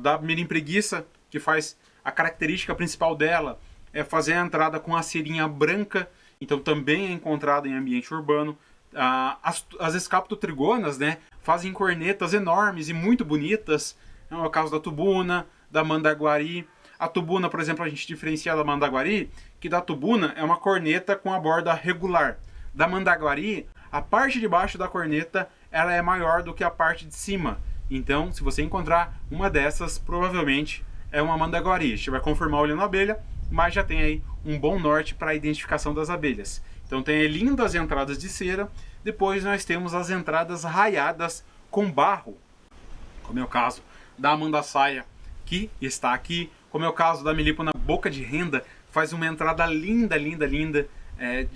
da mirim preguiça, que faz a característica principal dela é fazer a entrada com a cerinha branca, então também é encontrada em ambiente urbano. As escaptotrigonas, né, fazem cornetas enormes e muito bonitas, é o caso da tubuna, da mandaguari. A tubuna, por exemplo, a gente diferencia da mandaguari, que da tubuna é uma corneta com a borda regular. Da mandaguari, a parte de baixo da corneta ela é maior do que a parte de cima. Então, se você encontrar uma dessas, provavelmente é uma mandaguari. A gente vai confirmar olhando a abelha, mas já tem aí um bom norte para a identificação das abelhas. Então tem aí lindas entradas de cera. Depois nós temos as entradas raiadas com barro, como é o caso da mandaçaia, que está aqui, como é o caso da melípona boca de renda, faz uma entrada linda, linda, linda,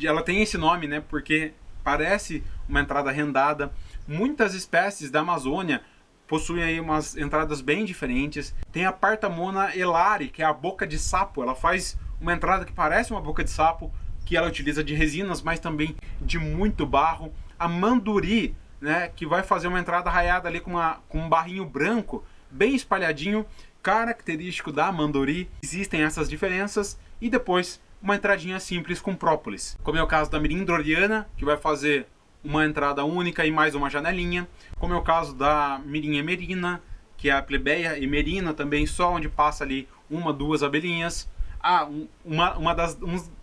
Ela tem esse nome, né, porque parece uma entrada rendada. Muitas espécies da Amazônia possuem aí umas entradas bem diferentes. Tem a Partamona elari, que é a boca de sapo. Ela faz uma entrada que parece uma boca de sapo, que ela utiliza de resinas, mas também de muito barro. A Manduri, né, que vai fazer uma entrada raiada ali com um barrinho branco, bem espalhadinho, característico da Manduri. Existem essas diferenças. E depois uma entradinha simples com própolis, como é o caso da Mirim Doriana, que vai fazer uma entrada única e mais uma janelinha, como é o caso da Mirim Emerina, que é a Plebeia Emerina, também só onde passa ali uma, duas abelhinhas.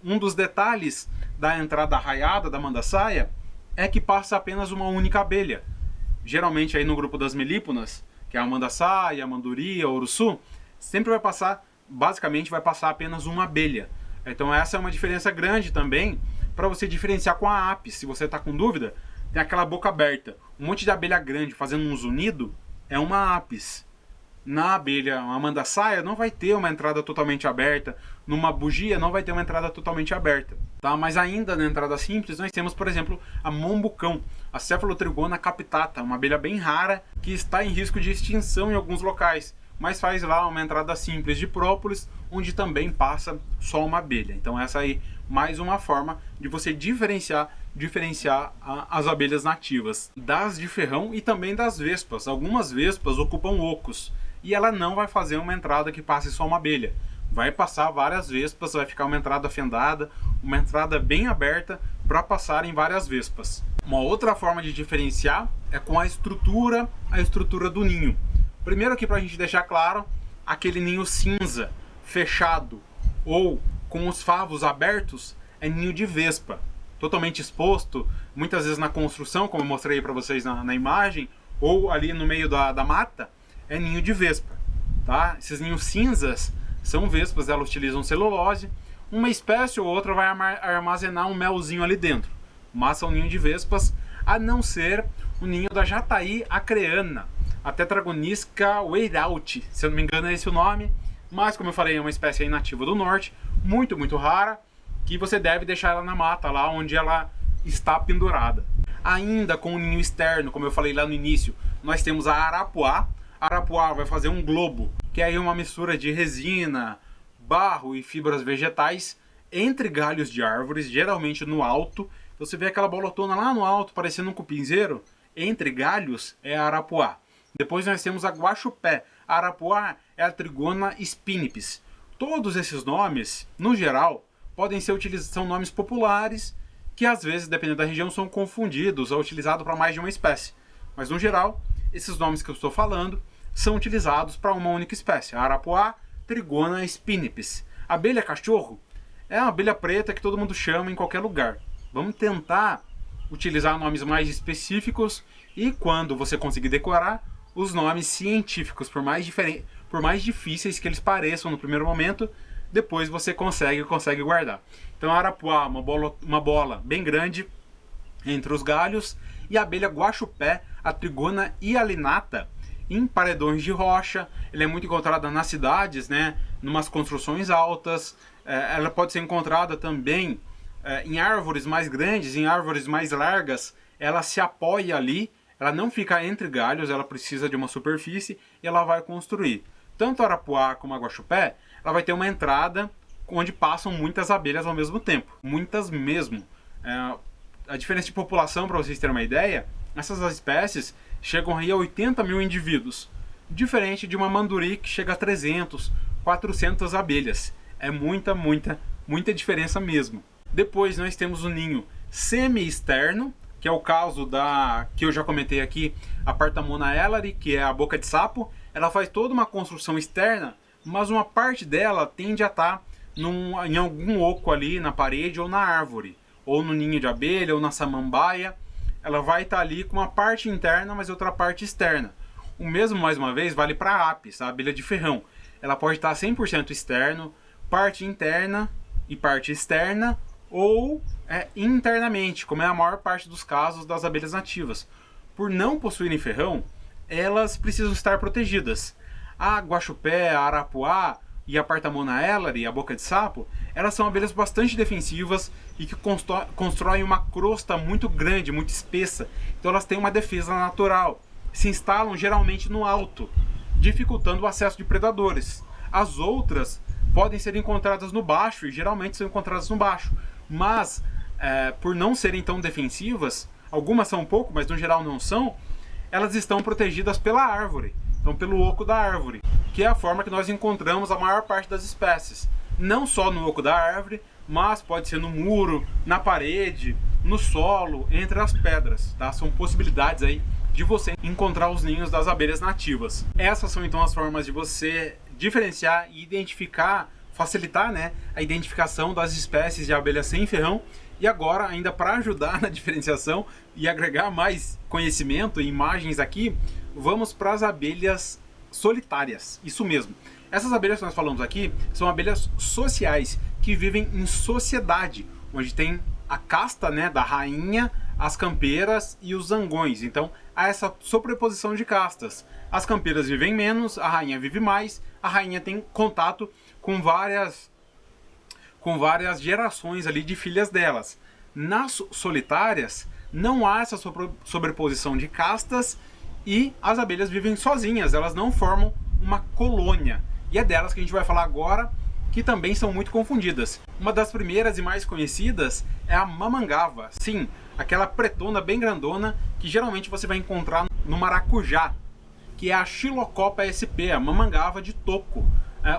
Um dos detalhes da entrada raiada da Mandaçaia é que passa apenas uma única abelha. Geralmente aí no grupo das melíponas, que é a Mandaçaia, a Manduri, a Uruçu, sempre vai passar, basicamente vai passar apenas uma abelha. Então essa é uma diferença grande também para você diferenciar com a apis. Se você está com dúvida, tem aquela boca aberta, um monte de abelha grande fazendo um zunido, é uma apis. Na abelha, uma Mandaçaia não vai ter uma entrada totalmente aberta, numa bugia não vai ter uma entrada totalmente aberta. Tá? Mas ainda na entrada simples nós temos, por exemplo, a Mombucão, a Cephalotrigona capitata, uma abelha bem rara que está em risco de extinção em alguns locais, mas faz lá uma entrada simples de própolis, onde também passa só uma abelha. Então essa aí, mais uma forma de você diferenciar as abelhas nativas das de ferrão e também das vespas. Algumas vespas ocupam ocos e ela não vai fazer uma entrada que passe só uma abelha. Vai passar várias vespas, vai ficar uma entrada fendada, uma entrada bem aberta para passarem várias vespas. Uma outra forma de diferenciar é com a estrutura do ninho. Primeiro aqui, para a gente deixar claro, aquele ninho cinza, fechado ou com os favos abertos é ninho de vespa, totalmente exposto, muitas vezes na construção, como eu mostrei para vocês na imagem, ou ali no meio da mata, é ninho de vespa. Tá? Esses ninhos cinzas são vespas, elas utilizam celulose, uma espécie ou outra vai armazenar um melzinho ali dentro, mas são ninho de vespas, a não ser o ninho da jataí acreana, a Tetragonisca weirauti, se eu não me engano é esse o nome, mas como eu falei, é uma espécie nativa do norte, muito, muito rara, que você deve deixar ela na mata, lá onde ela está pendurada. Ainda com o ninho externo, como eu falei lá no início, nós temos a arapuá. A arapuá vai fazer um globo, que é aí uma mistura de resina, barro e fibras vegetais entre galhos de árvores, geralmente no alto. Você vê aquela bolotona lá no alto, parecendo um cupinzeiro, entre galhos, é a arapuá. Depois nós temos a guaxupé. A arapuá é a Trigona spinipes. Todos esses nomes, no geral, podem ser são nomes populares que às vezes, dependendo da região, são confundidos ou utilizados para mais de uma espécie. Mas no geral, esses nomes que eu estou falando são utilizados para uma única espécie. A arapuá, Trigona spinipes. A abelha cachorro é uma abelha preta que todo mundo chama em qualquer lugar. Vamos tentar utilizar nomes mais específicos e, quando você conseguir decorar, os nomes científicos, por mais difíceis que eles pareçam no primeiro momento, depois você consegue guardar. Então a arapuá, uma bola bem grande entre os galhos, e a abelha guaxupé, a Trigona hialinata, em paredões de rocha. Ela é muito encontrada nas cidades, né, numas construções altas. Ela pode ser encontrada também em árvores mais grandes, em árvores mais largas. Ela se apoia ali, ela não fica entre galhos, ela precisa de uma superfície e ela vai construir. Tanto a arapuá como a guaxupé, ela vai ter uma entrada onde passam muitas abelhas ao mesmo tempo. Muitas mesmo. A diferença de população, para vocês terem uma ideia, essas espécies chegam aí a 80 mil indivíduos. Diferente de uma manduri que chega a 300, 400 abelhas. É muita, muita, muita diferença mesmo. Depois nós temos o ninho semi-externo, que é o caso que eu já comentei aqui, a Partamona elari, que é a boca de sapo. Ela faz toda uma construção externa, mas uma parte dela tende a estar em algum oco ali na parede ou na árvore, ou no ninho de abelha, ou na samambaia. Ela vai estar ali com uma parte interna, mas outra parte externa. O mesmo, mais uma vez, vale para a apis, a abelha de ferrão. Ela pode estar 100% externo, parte interna e parte externa, ou internamente, como é a maior parte dos casos das abelhas nativas. Por não possuírem ferrão, elas precisam estar protegidas. A guaxupé, a arapuá e a Partamona elleri, a boca de sapo, elas são abelhas bastante defensivas e que constroem uma crosta muito grande, muito espessa. Então elas têm uma defesa natural. Se instalam geralmente no alto, dificultando o acesso de predadores. As outras podem ser encontradas no baixo, e geralmente são encontradas no baixo. Mas, por não serem tão defensivas, algumas são um pouco, mas no geral não são, elas estão protegidas pela árvore. Então, pelo oco da árvore, que é a forma que nós encontramos a maior parte das espécies. Não só no oco da árvore, mas pode ser no muro, na parede, no solo, entre as pedras. Tá? São possibilidades aí de você encontrar os ninhos das abelhas nativas. Essas são então as formas de você diferenciar e identificar, facilitar, né, a identificação das espécies de abelhas sem ferrão. E agora, ainda para ajudar na diferenciação e agregar mais conhecimento e imagens aqui, vamos para as abelhas solitárias. Isso mesmo. Essas abelhas que nós falamos aqui são abelhas sociais, que vivem em sociedade, onde tem a casta, né, da rainha, as campeiras e os zangões. Então, há essa sobreposição de castas. As campeiras vivem menos, a rainha vive mais, a rainha tem contato com várias gerações ali de filhas delas. Nas solitárias, não há essa sobreposição de castas e as abelhas vivem sozinhas, elas não formam uma colônia. E é delas que a gente vai falar agora, que também são muito confundidas. Uma das primeiras e mais conhecidas é a mamangava. Sim, aquela pretona bem grandona que geralmente você vai encontrar no maracujá, que é a Xilocopa sp, a mamangava de toco.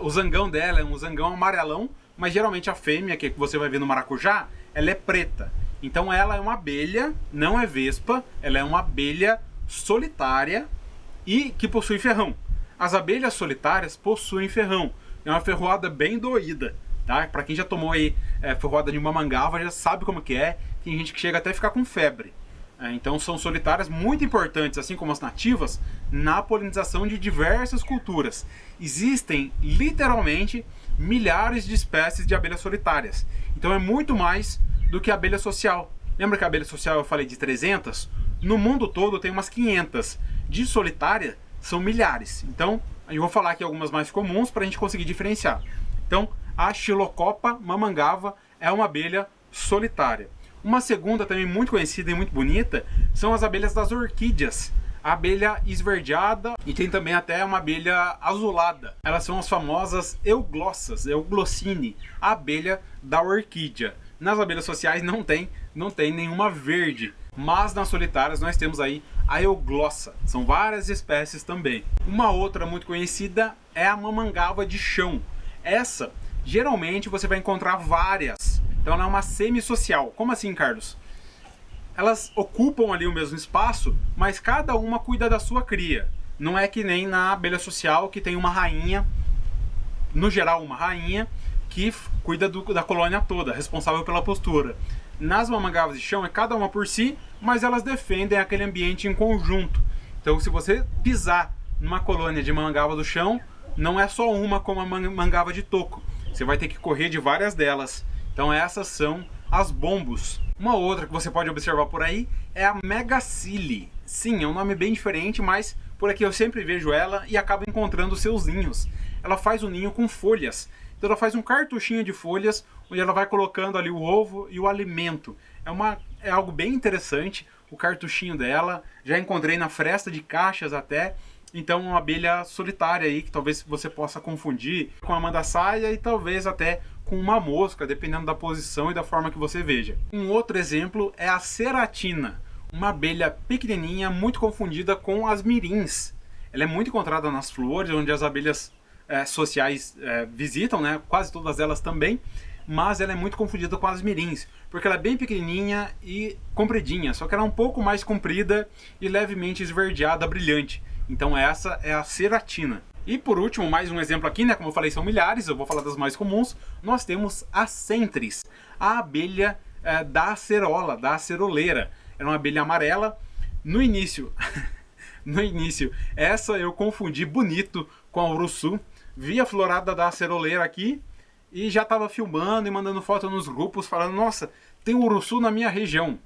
O zangão dela é um zangão amarelão, mas geralmente a fêmea que você vai ver no maracujá, ela é preta. Então ela é uma abelha, não é vespa, ela é uma abelha solitária e que possui ferrão. As abelhas solitárias possuem ferrão. É uma ferroada bem doída, tá? Para quem já tomou aí ferroada de mamangava já sabe como que é. Tem gente que chega até a ficar com febre. Então são solitárias muito importantes, assim como as nativas, na polinização de diversas culturas. Existem literalmente milhares de espécies de abelhas solitárias. Então é muito mais do que a abelha social. Lembra que a abelha social eu falei de 300? No mundo todo tem umas 500. De solitária são milhares. Então eu vou falar aqui algumas mais comuns para a gente conseguir diferenciar. Então a Xilocopa mamangava é uma abelha solitária. Uma segunda também muito conhecida e muito bonita são as abelhas das orquídeas. A abelha esverdeada e tem também até uma abelha azulada. Elas são as famosas euglossas, euglossine, a abelha da orquídea. Nas abelhas sociais não tem nenhuma verde, mas nas solitárias nós temos aí a euglossa. São várias espécies também. Uma outra muito conhecida é a mamangava de chão. Essa, geralmente você vai encontrar várias. Então ela é uma semissocial. Como assim, Carlos? Elas ocupam ali o mesmo espaço, mas cada uma cuida da sua cria. Não é que nem na abelha social, que tem uma rainha, no geral uma rainha, que cuida da colônia toda, responsável pela postura. Nas mamangavas de chão é cada uma por si, mas elas defendem aquele ambiente em conjunto. Então se você pisar numa colônia de mamangava do chão, não é só uma como a mamangava de toco. Você vai ter que correr de várias delas. Então essas são as bombos. Uma outra que você pode observar por aí é a Megacile. Sim, é um nome bem diferente, mas por aqui eu sempre vejo ela e acabo encontrando seus ninhos. Ela faz o ninho com folhas. Então ela faz um cartuchinho de folhas, onde ela vai colocando ali o ovo e o alimento. É algo bem interessante, o cartuchinho dela. Já encontrei na fresta de caixas até. Então uma abelha solitária aí, que talvez você possa confundir com a mandaçaia e talvez até com uma mosca, dependendo da posição e da forma que você veja. Um outro exemplo é a ceratina, uma abelha pequenininha, muito confundida com as mirins. Ela é muito encontrada nas flores, onde as abelhas sociais visitam, né? Quase todas elas também, mas ela é muito confundida com as mirins, porque ela é bem pequenininha e compridinha, só que ela é um pouco mais comprida e levemente esverdeada, brilhante. Então essa é a ceratina. E por último, mais um exemplo aqui, né? Como eu falei, são milhares, eu vou falar das mais comuns. Nós temos a centris, a abelha da acerola, da aceroleira. É uma abelha amarela. No início, essa eu confundi bonito com a urussu. Vi a florada da aceroleira aqui e já estava filmando e mandando foto nos grupos, falando, nossa, tem urussu na minha região.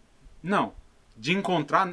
Não. De encontrar,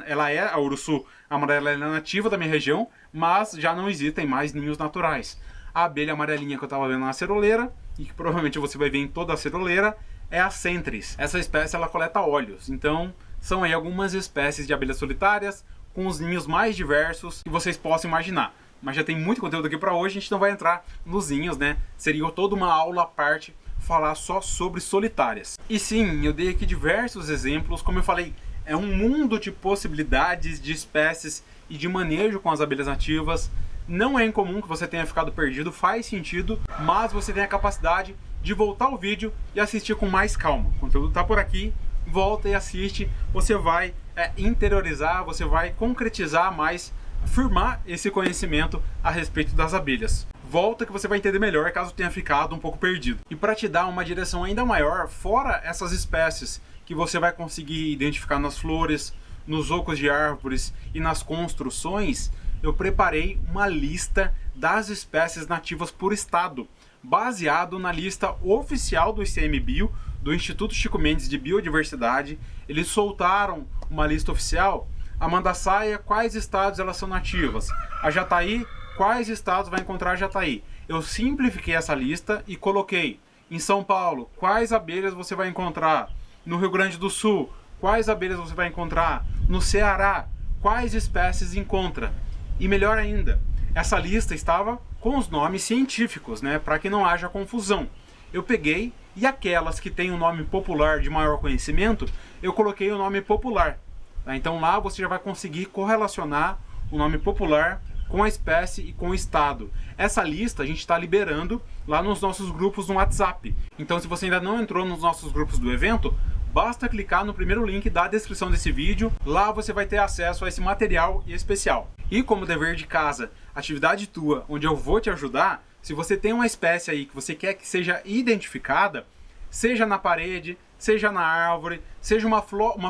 a urussu amarela é nativa da minha região, mas já não existem mais ninhos naturais. A abelha amarelinha que eu estava vendo na ceroleira, e que provavelmente você vai ver em toda a ceroleira, é a Centris. Essa espécie ela coleta óleos, então são aí algumas espécies de abelhas solitárias com os ninhos mais diversos que vocês possam imaginar. Mas já tem muito conteúdo aqui para hoje, a gente não vai entrar nos ninhos, né? Seria toda uma aula à parte falar só sobre solitárias. E sim, eu dei aqui diversos exemplos, como eu falei, é um mundo de possibilidades, de espécies e de manejo com as abelhas nativas. Não é incomum que você tenha ficado perdido, faz sentido, mas você tem a capacidade de voltar ao vídeo e assistir com mais calma. O conteúdo está por aqui, volta e assiste, você vai interiorizar, você vai concretizar mais, afirmar esse conhecimento a respeito das abelhas. Volta que você vai entender melhor caso tenha ficado um pouco perdido. E para te dar uma direção ainda maior, fora essas espécies que você vai conseguir identificar nas flores, nos ocos de árvores e nas construções, eu preparei uma lista das espécies nativas por estado, baseado na lista oficial do ICMBio, do Instituto Chico Mendes de Biodiversidade. Eles soltaram uma lista oficial. A mandaçaia, quais estados elas são nativas? A jataí, quais estados vai encontrar a jataí? Eu simplifiquei essa lista e coloquei em São Paulo, quais abelhas você vai encontrar? No Rio Grande do Sul, quais abelhas você vai encontrar? No Ceará, quais espécies encontra? E melhor ainda, essa lista estava com os nomes científicos, né, para que não haja confusão. Eu peguei e aquelas que têm um nome popular de maior conhecimento, eu coloquei o nome popular. Tá? Então lá você já vai conseguir correlacionar o nome popular com a espécie e com o estado. Essa lista a gente está liberando lá nos nossos grupos no WhatsApp. Então se você ainda não entrou nos nossos grupos do evento, basta clicar no primeiro link da descrição desse vídeo, lá você vai ter acesso a esse material especial. E como dever de casa, atividade tua, onde eu vou te ajudar, se você tem uma espécie aí que você quer que seja identificada, seja na parede, seja na árvore, seja uma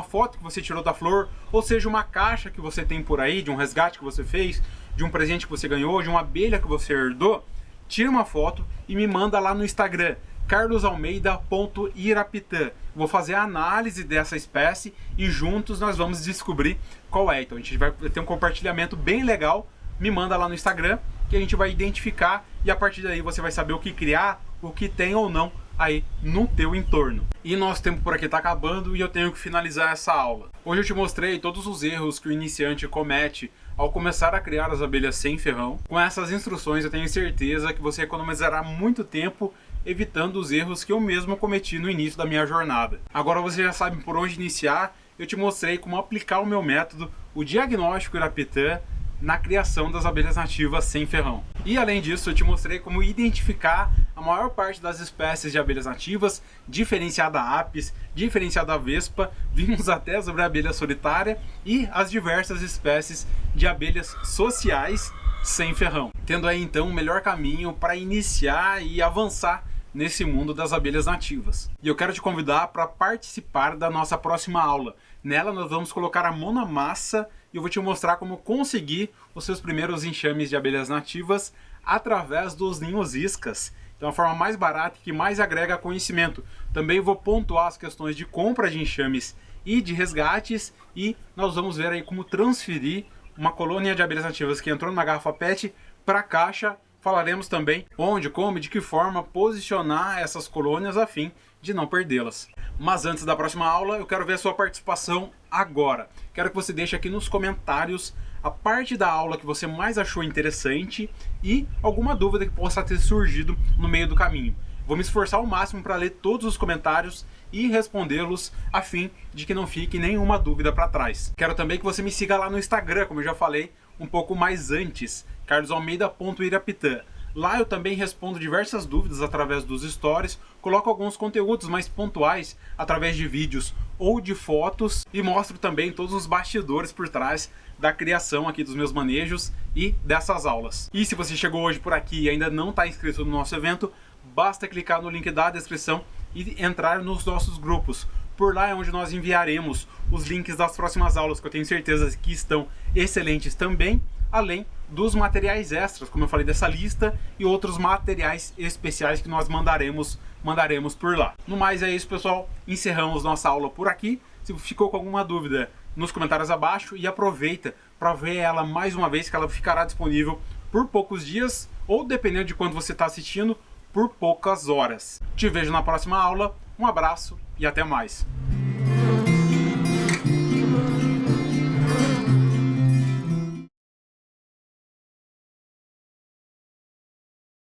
foto que você tirou da flor, ou seja uma caixa que você tem por aí, de um resgate que você fez, de um presente que você ganhou, de uma abelha que você herdou, tira uma foto e me manda lá no Instagram, carlosalmeida.irapitã. Vou fazer a análise dessa espécie e juntos nós vamos descobrir qual é. Então a gente vai ter um compartilhamento bem legal. Me manda lá no Instagram que a gente vai identificar e a partir daí você vai saber o que criar, o que tem ou não aí no teu entorno. E nosso tempo por aqui está acabando e eu tenho que finalizar essa aula. Hoje eu te mostrei todos os erros que o iniciante comete ao começar a criar as abelhas sem ferrão. Com essas instruções eu tenho certeza que você economizará muito tempo evitando os erros que eu mesmo cometi no início da minha jornada. Agora você já sabe por onde iniciar, eu te mostrei como aplicar o meu método, o diagnóstico Irapitã, na criação das abelhas nativas sem ferrão. E além disso, eu te mostrei como identificar a maior parte das espécies de abelhas nativas, diferenciada Apis, diferenciada Vespa, vimos até sobre a abelha solitária e as diversas espécies de abelhas sociais sem ferrão. Tendo aí então o melhor caminho para iniciar e avançar nesse mundo das abelhas nativas. E eu quero te convidar para participar da nossa próxima aula. Nela nós vamos colocar a mão na massa e eu vou te mostrar como conseguir os seus primeiros enxames de abelhas nativas através dos ninhos iscas. Então a forma mais barata e que mais agrega conhecimento. Também vou pontuar as questões de compra de enxames e de resgates e nós vamos ver aí como transferir uma colônia de abelhas nativas que entrou numa garrafa PET para a caixa. Falaremos também onde, como e de que forma posicionar essas colônias a fim de não perdê-las. Mas antes da próxima aula, eu quero ver a sua participação agora. Quero que você deixe aqui nos comentários a parte da aula que você mais achou interessante e alguma dúvida que possa ter surgido no meio do caminho. Vou me esforçar ao máximo para ler todos os comentários e respondê-los a fim de que não fique nenhuma dúvida para trás. Quero também que você me siga lá no Instagram, como eu já falei um pouco mais antes, carlosalmeida.irapitã. Lá eu também respondo diversas dúvidas através dos stories, coloco alguns conteúdos mais pontuais através de vídeos ou de fotos e mostro também todos os bastidores por trás da criação aqui dos meus manejos e dessas aulas. E se você chegou hoje por aqui e ainda não está inscrito no nosso evento, basta clicar no link da descrição e entrar nos nossos grupos. Por lá é onde nós enviaremos os links das próximas aulas, que eu tenho certeza que estão excelentes também, além dos materiais extras, como eu falei, dessa lista e outros materiais especiais que nós mandaremos por lá. No mais é isso, pessoal. Encerramos nossa aula por aqui. Se ficou com alguma dúvida, nos comentários abaixo e aproveita para ver ela mais uma vez, que ela ficará disponível por por poucos dias, ou dependendo de quando você está assistindo, por poucas horas. Te vejo na próxima aula, um abraço e até mais!